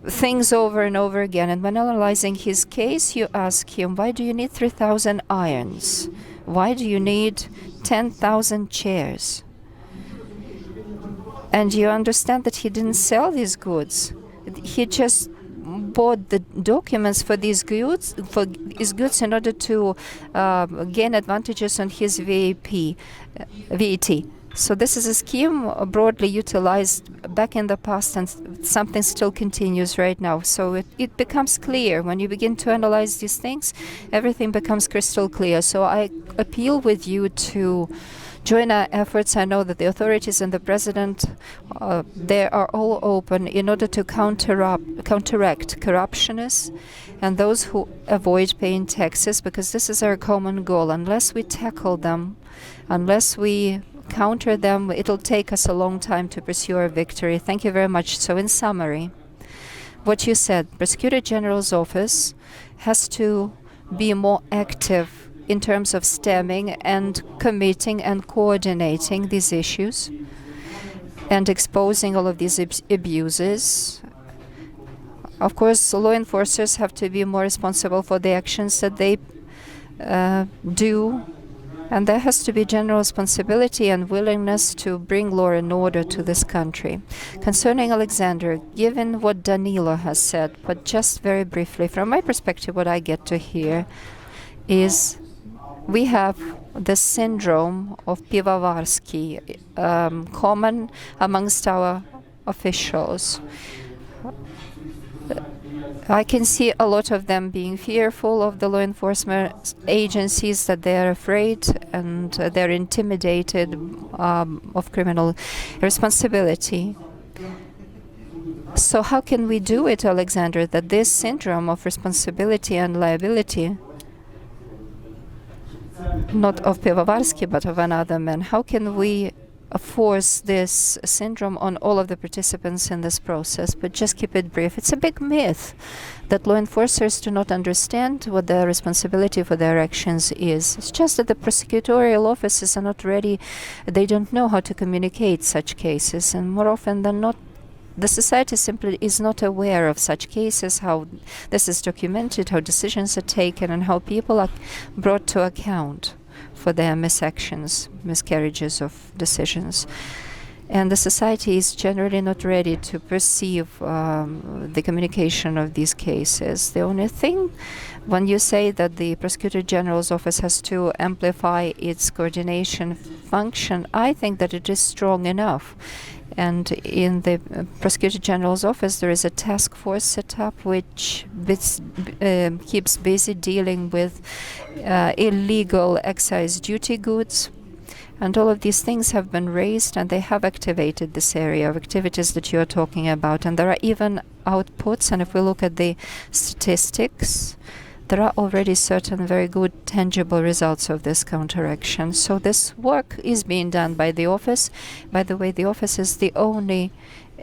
B: things over and over again. And when analyzing his case, you ask him, why do you need 3,000 irons? Why do you need 10,000 chairs? And you understand that he didn't sell these goods. He just bought the documents for these goods, in order to gain advantages on his VAT. So this is a scheme broadly utilized back in the past, and something still continues right now. So it becomes clear. When you begin to analyze these things, everything becomes crystal clear. So I appeal with you to join our efforts. I know that the authorities and the president, they are all open in order to counteract corruptionists and those who avoid paying taxes, because this is our common goal. Unless we tackle them, unless we counter them, it'll take us a long time to pursue our victory. Thank you very much. So in summary, what you said, Prosecutor General's office has to be more active in terms of stemming and committing and coordinating these issues and exposing all of these abuses. Of course, law enforcers have to be more responsible for the actions that they do. And there has to be general responsibility and willingness to bring law and order to this country. Concerning Oleksandr, given what Danylo has said, but just very briefly, from my perspective, what I get to hear is we have the syndrome of Pivavarsky, common amongst our officials. I can see a lot of them being fearful of the law enforcement agencies, that they're afraid and they're intimidated of criminal responsibility. So how can we do it, Oleksandr, that this syndrome of responsibility and liability, not of Pivovarsky but of another man, how can we force this syndrome on all of the participants in this process? But just keep it brief. It's a big myth that law enforcers do not understand what their responsibility for their actions is. It's just that the prosecutorial offices are not ready. They don't know how to communicate such cases, and more often than not, the society simply is not aware of such cases, how this is documented, how decisions are taken, and how people are brought to account for their miscarriages of decisions. And the society is generally not ready to perceive the communication of these cases. The only thing, when you say that the Prosecutor General's office has to amplify its coordination function, I think that it is strong enough. And in the Prosecutor General's office, there is a task force set up which keeps busy dealing with illegal excise duty goods. And all of these things have been raised, and they have activated this area of activities that you are talking about. And there are even outputs, and if we look at the statistics, there are already certain very good tangible results of this counteraction. So this work is being done by the office. By the way, the office is the only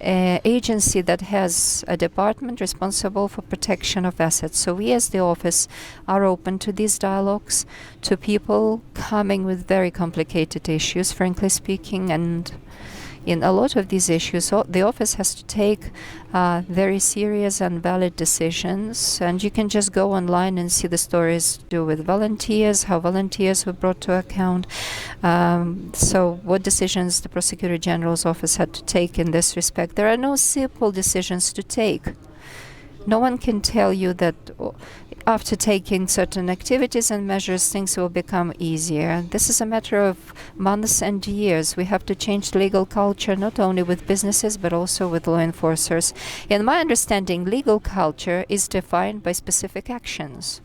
B: agency that has a department responsible for protection of assets. So we as the office are open to these dialogues, to people coming with very complicated issues, frankly speaking, and in a lot of these issues, the office has to take very serious and valid decisions. And you can just go online and see the stories to do with volunteers, how volunteers were brought to account. So what decisions the Prosecutor General's office had to take in this respect. There are no simple decisions to take. No one can tell you that after taking certain activities and measures, things will become easier. This is a matter of months and years. We have to change the legal culture, not only with businesses, but also with law enforcers. In my understanding, legal culture is defined by specific actions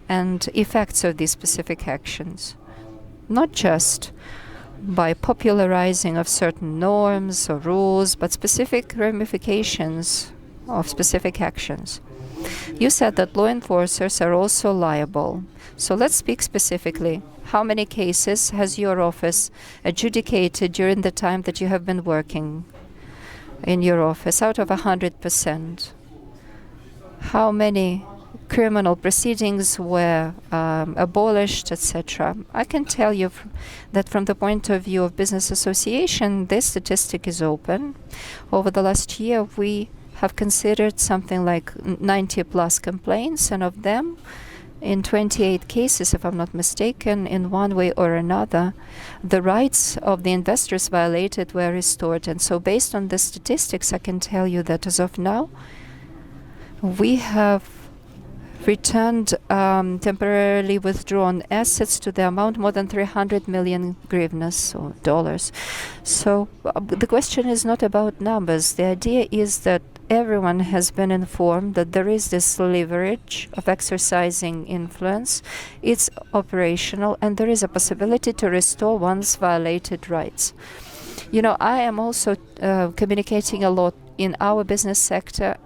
B: and effects of these specific actions, not just by popularizing of certain norms or rules, but specific ramifications of specific actions. You said that law enforcers are also liable. So let's speak specifically. How many cases has your office adjudicated during the time that you have been working in your office out of 100%? How many criminal proceedings were abolished, etc.? I can tell you that from the point of view of business association, this statistic is open. Over the last year, we have considered something like 90 plus complaints, and of them, in 28 cases, if I'm not mistaken, in one way or another, the rights of the investors violated were restored. And so based on the statistics, I can tell you that as of now, we have returned temporarily withdrawn assets to the amount more than 300 million hryvnias or dollars. So the question is not about numbers. The idea is that everyone has been informed that there is this leverage of exercising influence. It's operational, and there is a possibility to restore one's violated rights. You know, I am also communicating a lot in our business sector,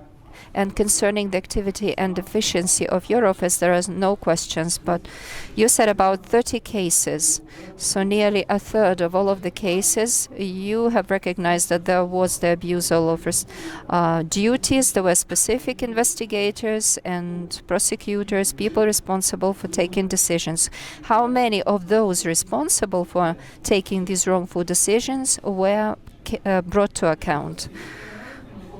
B: and concerning the activity and efficiency of your office, there are no questions. But you said about 30 cases, so nearly a third of all of the cases, you have recognized that there was the abuse of duties. There were specific investigators and prosecutors, people responsible for taking decisions. How many of those responsible for taking these wrongful decisions were brought to account?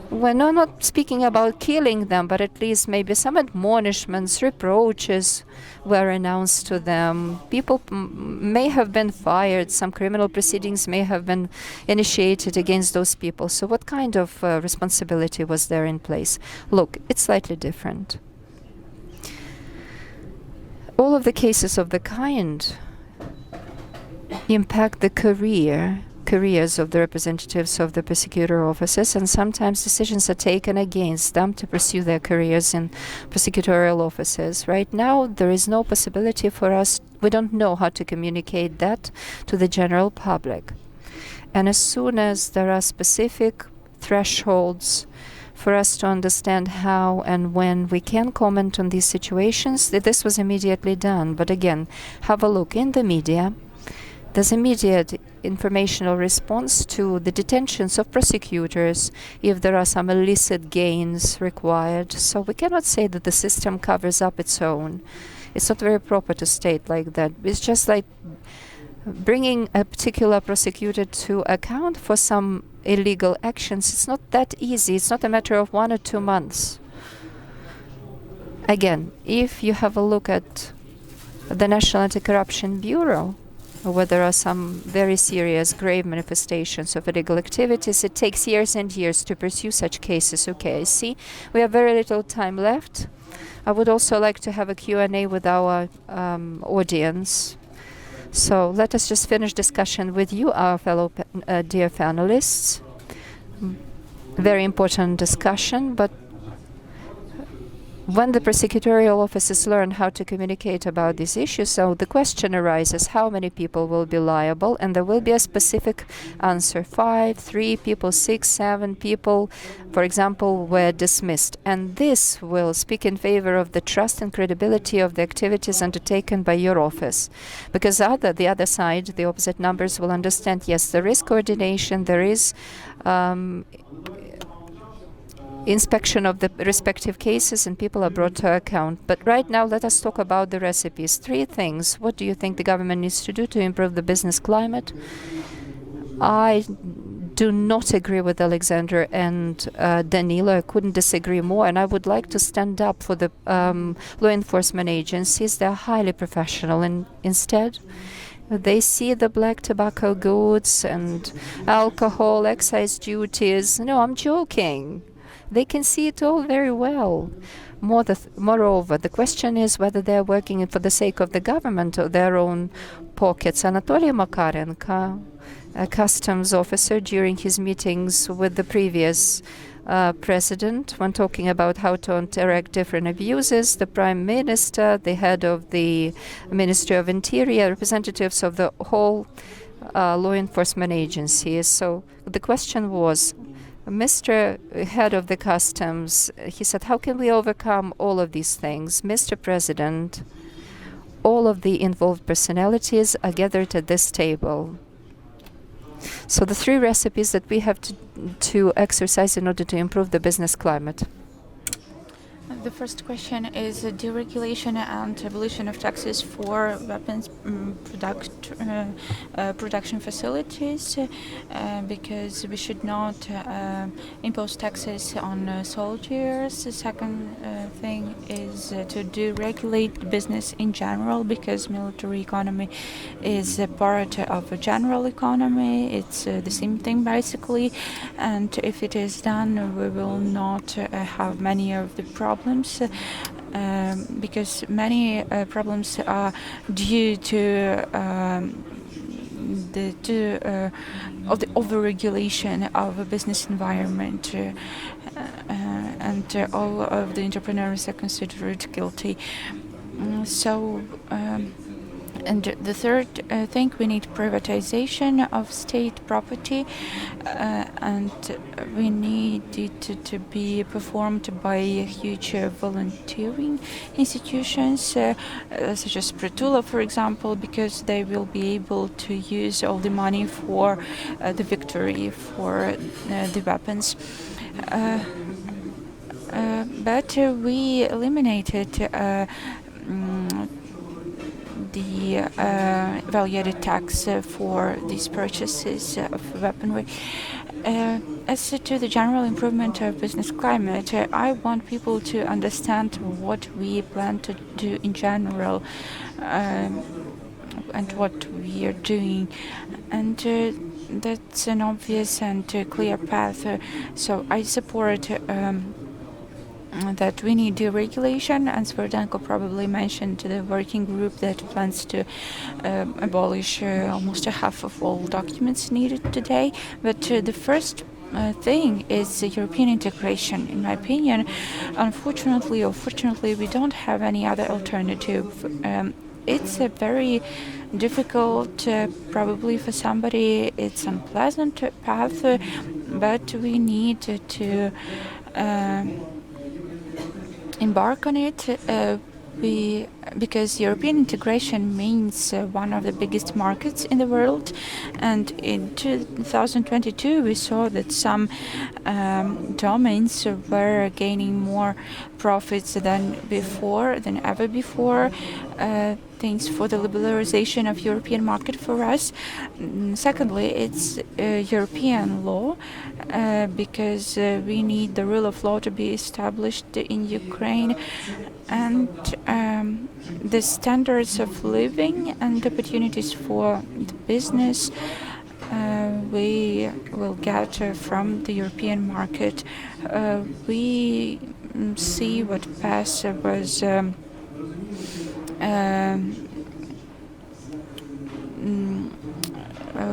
B: We're not speaking about killing them, but at least maybe some admonishments, reproaches were announced to them. People may have been fired. Some criminal proceedings may have been initiated against those people. So what kind of responsibility was there in place? Look, it's slightly different. All of the cases of the kind impact the career careers of the representatives of the prosecutor offices, and sometimes decisions are taken against them to pursue their careers in prosecutorial offices. Right now, there is no possibility for us, we don't know how to communicate that to the general public. And as soon as there are specific thresholds for us to understand how and when we can comment on these situations, this was immediately done. But again, have a look in the media. There's immediate informational response to the detentions of prosecutors if there are some illicit gains required. So we cannot say that the system covers up its own. It's not very proper to state like that. It's just like bringing a particular prosecutor to account for some illegal actions. It's not that easy. It's not a matter of 1 or 2 months. Again, if you have a look at the National Anti-Corruption Bureau, where there are some very serious, grave manifestations of illegal activities, it takes years and years to pursue such cases. Okay, I see we have very little time left. I would also like to have a Q&A with our audience. So let us just finish discussion with you, our fellow dear panelists. Very important discussion, but when the prosecutorial offices learn how to communicate about these issues, so the question arises, how many people will be liable? And there will be a specific answer. 5, 3 people, 6, 7 people, for example, were dismissed. And this will speak in favor of the trust and credibility of the activities undertaken by your office. Because the other side, the opposite numbers, will understand, yes, there is coordination, there is inspection of the respective cases, and people are brought to account. But right now, let us talk about the recipes. 3 things. What do you think the government needs to do to improve the business climate? I do not agree with Oleksandr and Danylo. I couldn't disagree more, and I would like to stand up for the law enforcement agencies. They're highly professional, and instead they see the black tobacco goods and alcohol, excise duties. No, I'm joking. They can see it all very well. Moreover, the question is whether they're working for the sake of the government or their own pockets. Anatoly Makarenko, a customs officer, during his meetings with the previous president, when talking about how to interact different abuses, the prime minister, the head of the Ministry of Interior, representatives of the whole law enforcement agencies. So the question was, Mr. Head of the Customs, he said, how can we overcome all of these things? Mr. President, all of the involved personalities are gathered at this table. So the 3 recipes that we have to exercise in order to improve the business climate.
A: The first question is deregulation and abolition of taxes for weapons production facilities, because we should not impose taxes on soldiers. The second thing is to deregulate business in general, because military economy is a part of a general economy. It's the same thing basically, and if it is done, we will not have many of the problems. Because many problems are due to the overregulation of a business environment, and all of the entrepreneurs are considered guilty. And the third thing, we need privatization of state property, and we need it to be performed by huge volunteering institutions, such as Pritula, for example, because they will be able to use all the money for the victory, for the weapons. But we eliminated the value-added tax for these purchases of weaponry. As to the general improvement of business climate, I want people to understand what we plan to do in general, and what we are doing. And that's an obvious and clear path. So I support that we need deregulation, and Sverdenko probably mentioned the working group that plans to abolish almost a half of all documents needed today. But the first thing is European integration. In my opinion, unfortunately or fortunately, we don't have any other alternative. It's a very difficult, probably for somebody, it's unpleasant path, but we need to embark on it. Because European integration means one of the biggest markets in the world, and in 2022 we saw that some domains were gaining more profits than ever before. Thanks for the liberalization of European market for us. Secondly, it's European law, because we need the rule of law to be established in Ukraine, and the standards of living and opportunities for the business we will get from the European market. We see what PASS was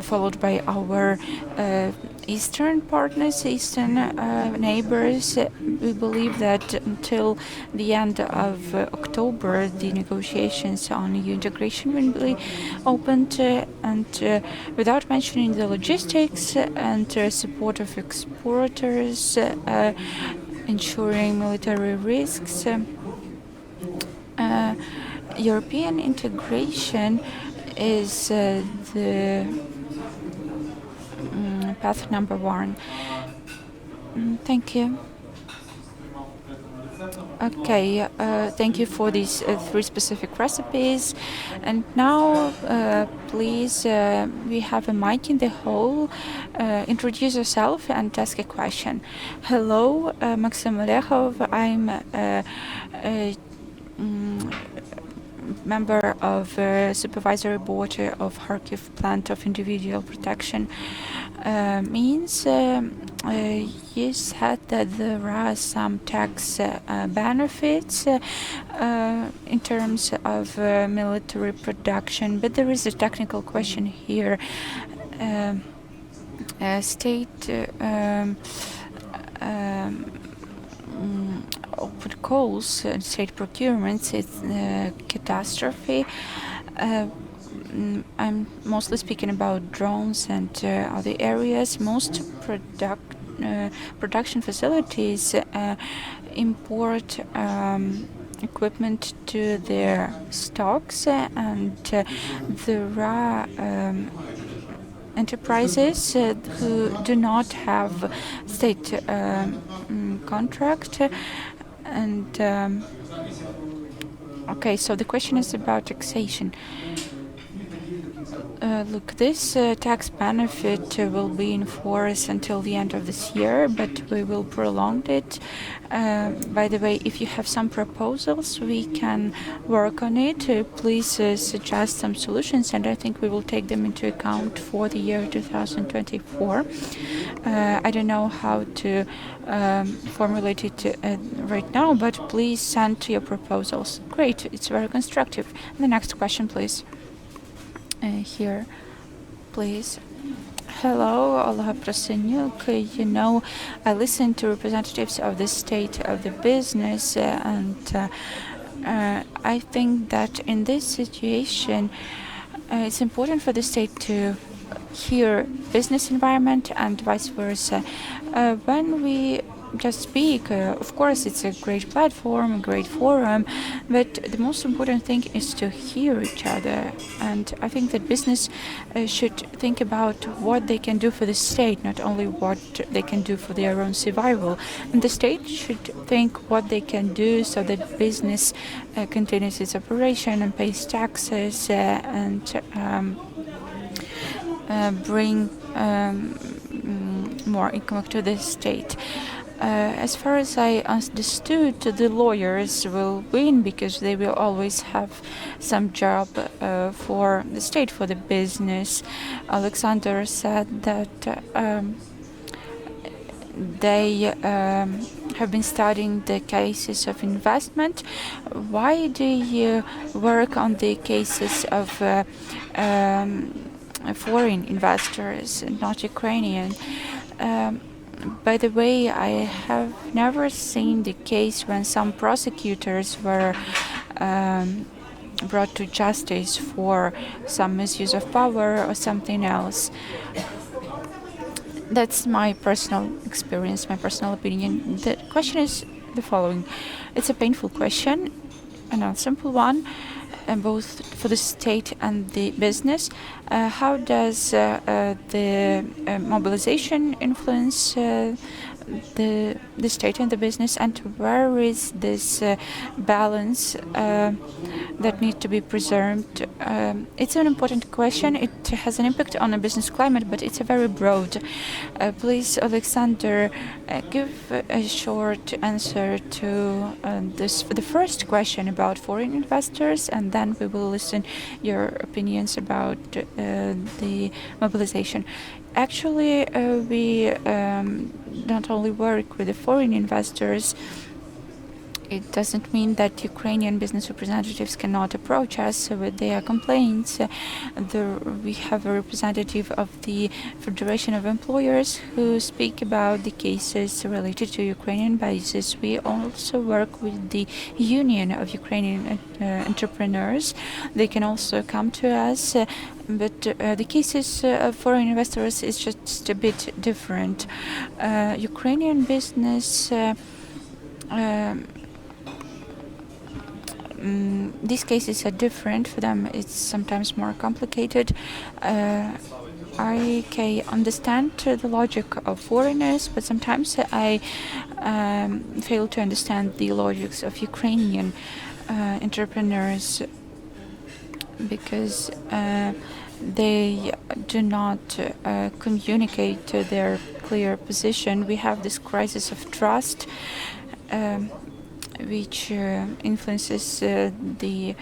A: followed by our eastern partners, eastern neighbors. We believe that until the end of October, the negotiations on EU integration will be opened, and without mentioning the logistics and support of exporters, ensuring military risks, European integration is the path number one. Thank you. Okay, thank you for these three specific recipes. And now, please, we have a mic in the hall. Introduce yourself and ask a question. Hello, Maksymenko. I'm a member of supervisory board of Kharkiv plant of individual protection. Means you said that there are some tax benefits in terms of military production, but there is a technical question here. State open calls and state procurements, it's a catastrophe. I'm mostly speaking about drones and other areas. Most production facilities import equipment to their stocks, and there are enterprises who do not have state contract. And okay, so the question is about taxation. Look, this tax benefit will be in force until the end of this year, but we will prolong it. By the way, if you have some proposals, we can work on it. Please suggest some solutions, and I think we will take them into account for the year 2024. I don't know how to formulate it right now, but please send your proposals. Great, it's very constructive. The next question, please. Here, please. Hello, Prosecutors. You know, I listen to representatives of the state of the business, and I think that in this situation, it's important for the state to hear business environment and vice versa. When we just speak, of course, it's a great platform, a great forum, but the most important thing is to hear each other. And I think that business should think about what they can do for the state, not only what they can do for their own survival. And the state should think what they can do so that business continues its operation and pays taxes and bring more income to the state. As far as I understood, the lawyers will win because they will always have some job for the state, for the business. Oleksandr said that they have been studying the cases of investment. Why do you work on the cases of foreign investors, not Ukrainian? By the way, I have never seen the case when some prosecutors were brought to justice for some misuse of power or something else. That's my personal experience, my personal opinion. The question is the following. It's a painful question and a simple one, both for the state and the business. How does the mobilization influence the state and the business, and where is this balance that needs to be preserved? It's an important question. It has an impact on the business climate, but it's a very broad. Please, Oleksandr, give a short answer to the first question about foreign investors, and then we will listen your opinions about the mobilization. Actually, we not only work with the foreign investors. It doesn't mean that Ukrainian business representatives cannot approach us with their complaints. We have a representative of the Federation of Employers who speak about the cases related to Ukrainian bases. We also work with the Union of Ukrainian Entrepreneurs. They can also come to us. But the cases of foreign investors is just a bit different. Ukrainian business these cases are different. For them, it's sometimes more complicated. I can understand the logic of foreigners, but sometimes I fail to understand the logics of Ukrainian entrepreneurs because they do not communicate their clear position. We have this crisis of trust which influences the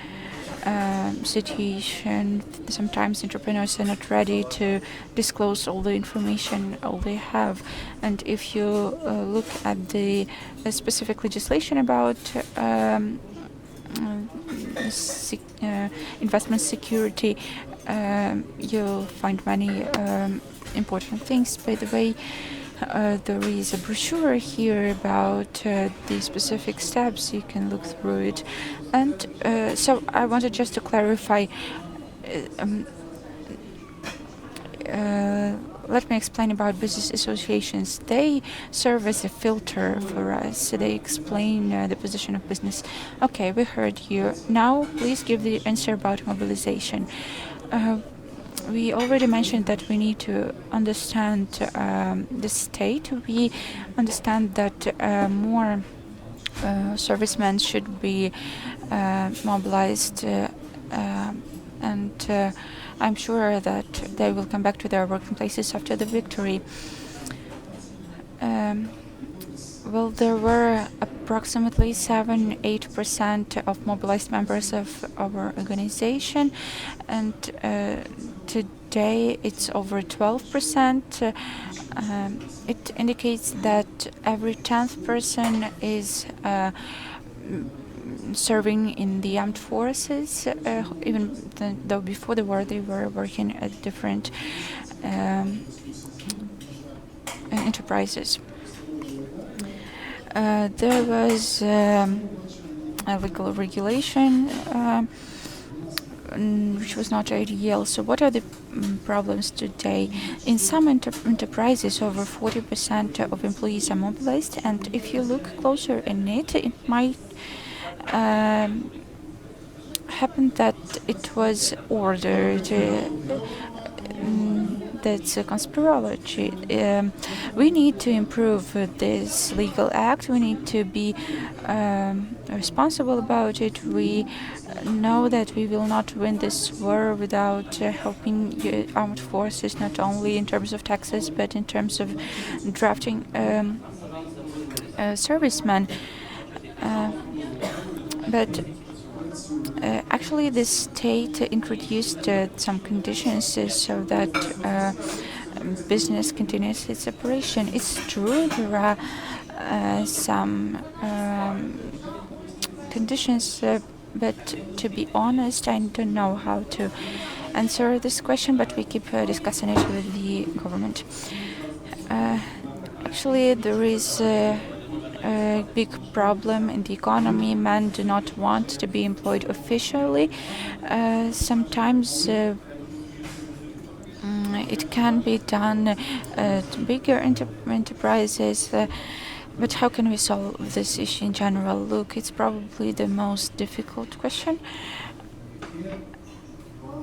A: situation. Sometimes entrepreneurs are not ready to disclose all the information all they have. And if you look at the specific legislation about investment security, you'll find many important things. By the way, there is a brochure here about the specific steps. You can look through it. And so I wanted just to clarify. Let me explain about business associations. They serve as a filter for us. They explain the position of business. Okay, we heard you. Now, please give the answer about mobilization. We already mentioned that we need to understand the state. We understand that more servicemen should be mobilized, and I'm sure that they will come back to their working places after the victory. Well, there were approximately 7-8% of mobilized members of our organization, and today it's over 12%. It indicates that every 10th person is serving in the armed forces, even though before the war they were working at different enterprises. There was a legal regulation which was not ideal. So what are the problems today? In some enterprises, over 40% of employees are mobilized, and if you look closer in it, it might happen that it was ordered. That's a conspirology. We need to improve this legal act. We need to be responsible about it. We know that we will not win this war without helping armed forces, not only in terms of taxes, but in terms of drafting servicemen. But actually, the state introduced some conditions so that business continues its operation. It's true there are some conditions, but to be honest, I don't know how to answer this question, but we keep discussing it with the government. Actually, there is a big problem in the economy. Men do not want to be employed officially. Sometimes it can be done to bigger enterprises. But how can we solve this issue in general? Look, it's probably the most difficult question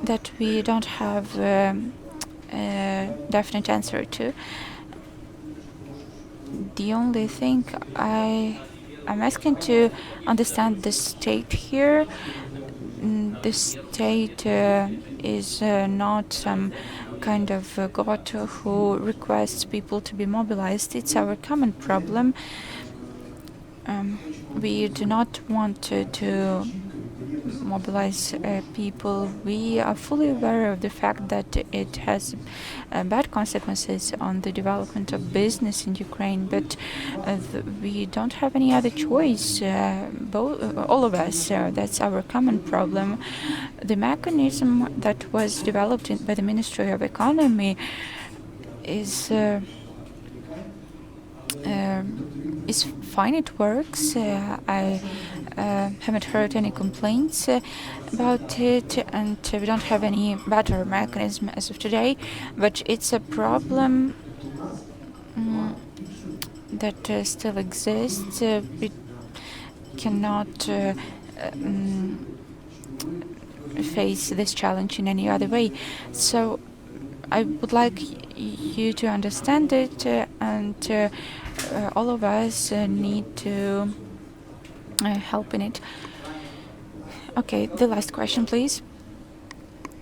A: that we don't have a definite answer to. The only thing I'm asking to understand the state here. The state is not some kind of god who requests people to be mobilized. It's our common problem. We do not want to mobilize people. We are fully aware of the fact that it has bad consequences on the development of business in Ukraine, but we don't have any other choice. All of us, that's our common problem. The mechanism that was developed by the Ministry of Economy is fine. It works. I haven't heard any complaints about it, and we don't have any better mechanism as of today. But it's a problem that still exists. We cannot face this challenge in any other way. So I would like you to understand it, and all of us need to help in it. Okay, the last question, please.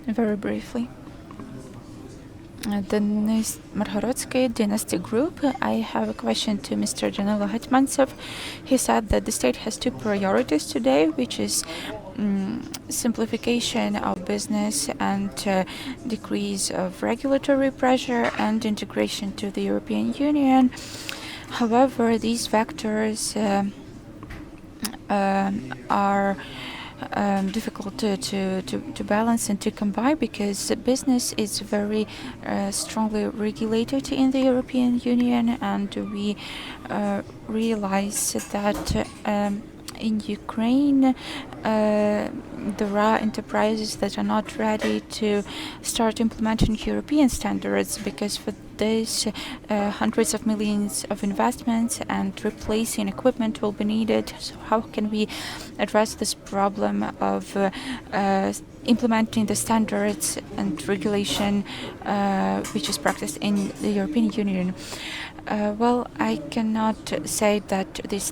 A: Very briefly. The Marhorodsky Dynasty Group. I have a question to Mr. Danylo Hetmantsev. He said that the state has two priorities today, which is simplification of business and decrease of regulatory pressure and integration to the European Union. However, these factors are difficult to balance and to combine, because business is very strongly regulated in the European Union, and we realize that in Ukraine there are enterprises that are not ready to start implementing European standards, because for this hundreds of millions of investments and replacing equipment will be needed. So how can we address this problem of implementing the standards and regulation which is practiced in the European Union? Well, I cannot say that these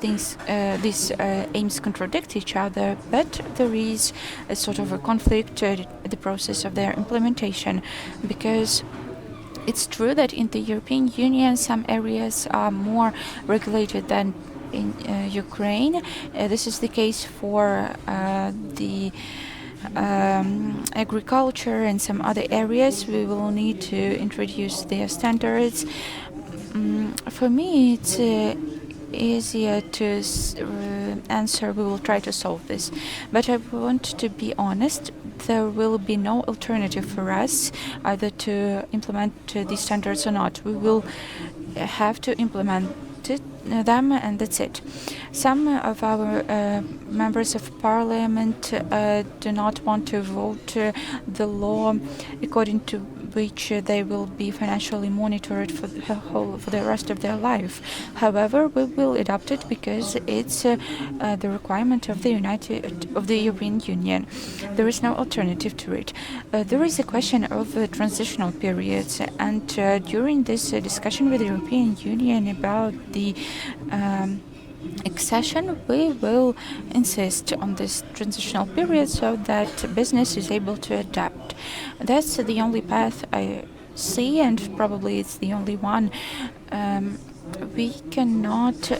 A: aims contradict each other, but there is a sort of a conflict in the process of their implementation, because it's true that in the European Union some areas are more regulated than in Ukraine. This is the case for the agriculture and some other areas. We will need to introduce their standards. For me, it's easier to answer. We will try to solve this, but I want to be honest. There will be no alternative for us either to implement these standards or not. We will have to implement them, and that's it. Some of our members of parliament do not want to vote the law according to which they will be financially monitored for the rest of their life. However, we will adopt it because it's the requirement of the European Union. There is no alternative to it. There is a question of transitional periods, and during this discussion with the European Union about the accession, we will insist on this transitional period so that business is able to adapt. That's the only path I see, and probably it's the only one. We cannot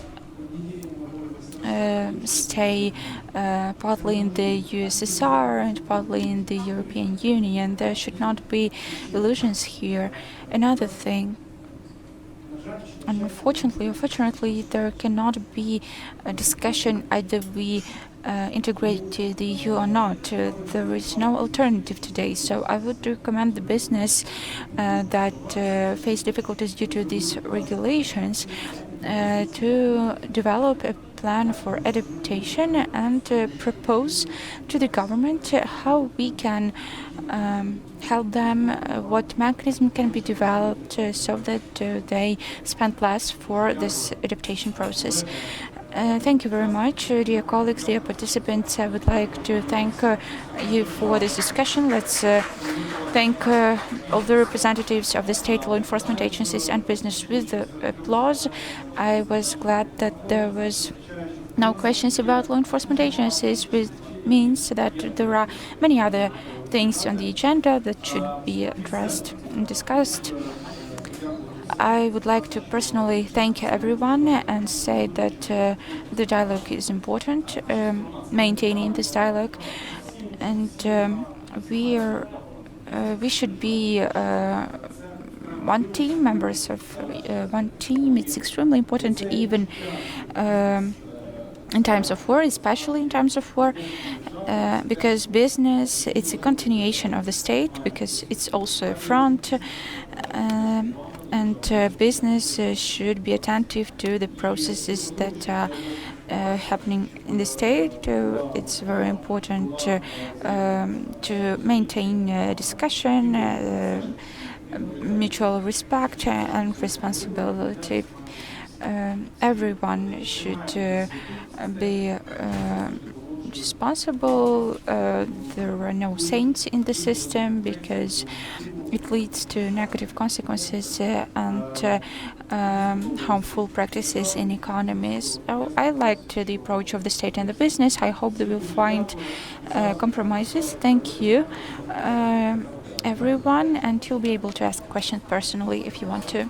A: stay partly in the USSR and partly in the European Union. There should not be illusions here. Another thing, Unfortunately or fortunately, there cannot be a discussion either we integrate the EU or not. There is no alternative today. So I would recommend the business that face difficulties due to these regulations to develop a plan for adaptation and propose to the government how we can help them, what mechanism can be developed so that they spend less for this adaptation process. Thank you very much, dear colleagues, dear participants. I would like to thank you for this discussion. Let's thank all the representatives of the state law enforcement agencies and business with applause. I was glad that there was no questions about law enforcement agencies, which means that there are many other things on the agenda that should be addressed and discussed. I would like to personally thank everyone and say that the dialogue is important, maintaining this dialogue, and we should be one team, members of one team. It's extremely important, even in times of war, especially in times of war, because business, it's a continuation of the state, because it's also a front, and business should be attentive to the processes that are happening in the state. It's very important to maintain discussion, mutual respect and responsibility. Everyone should be responsible. There are no saints in the system because it leads to negative consequences and harmful practices in economies. So I liked the approach of the state and the business. I hope they will find compromises. Thank you, everyone, and you'll be able to ask questions personally if you want to.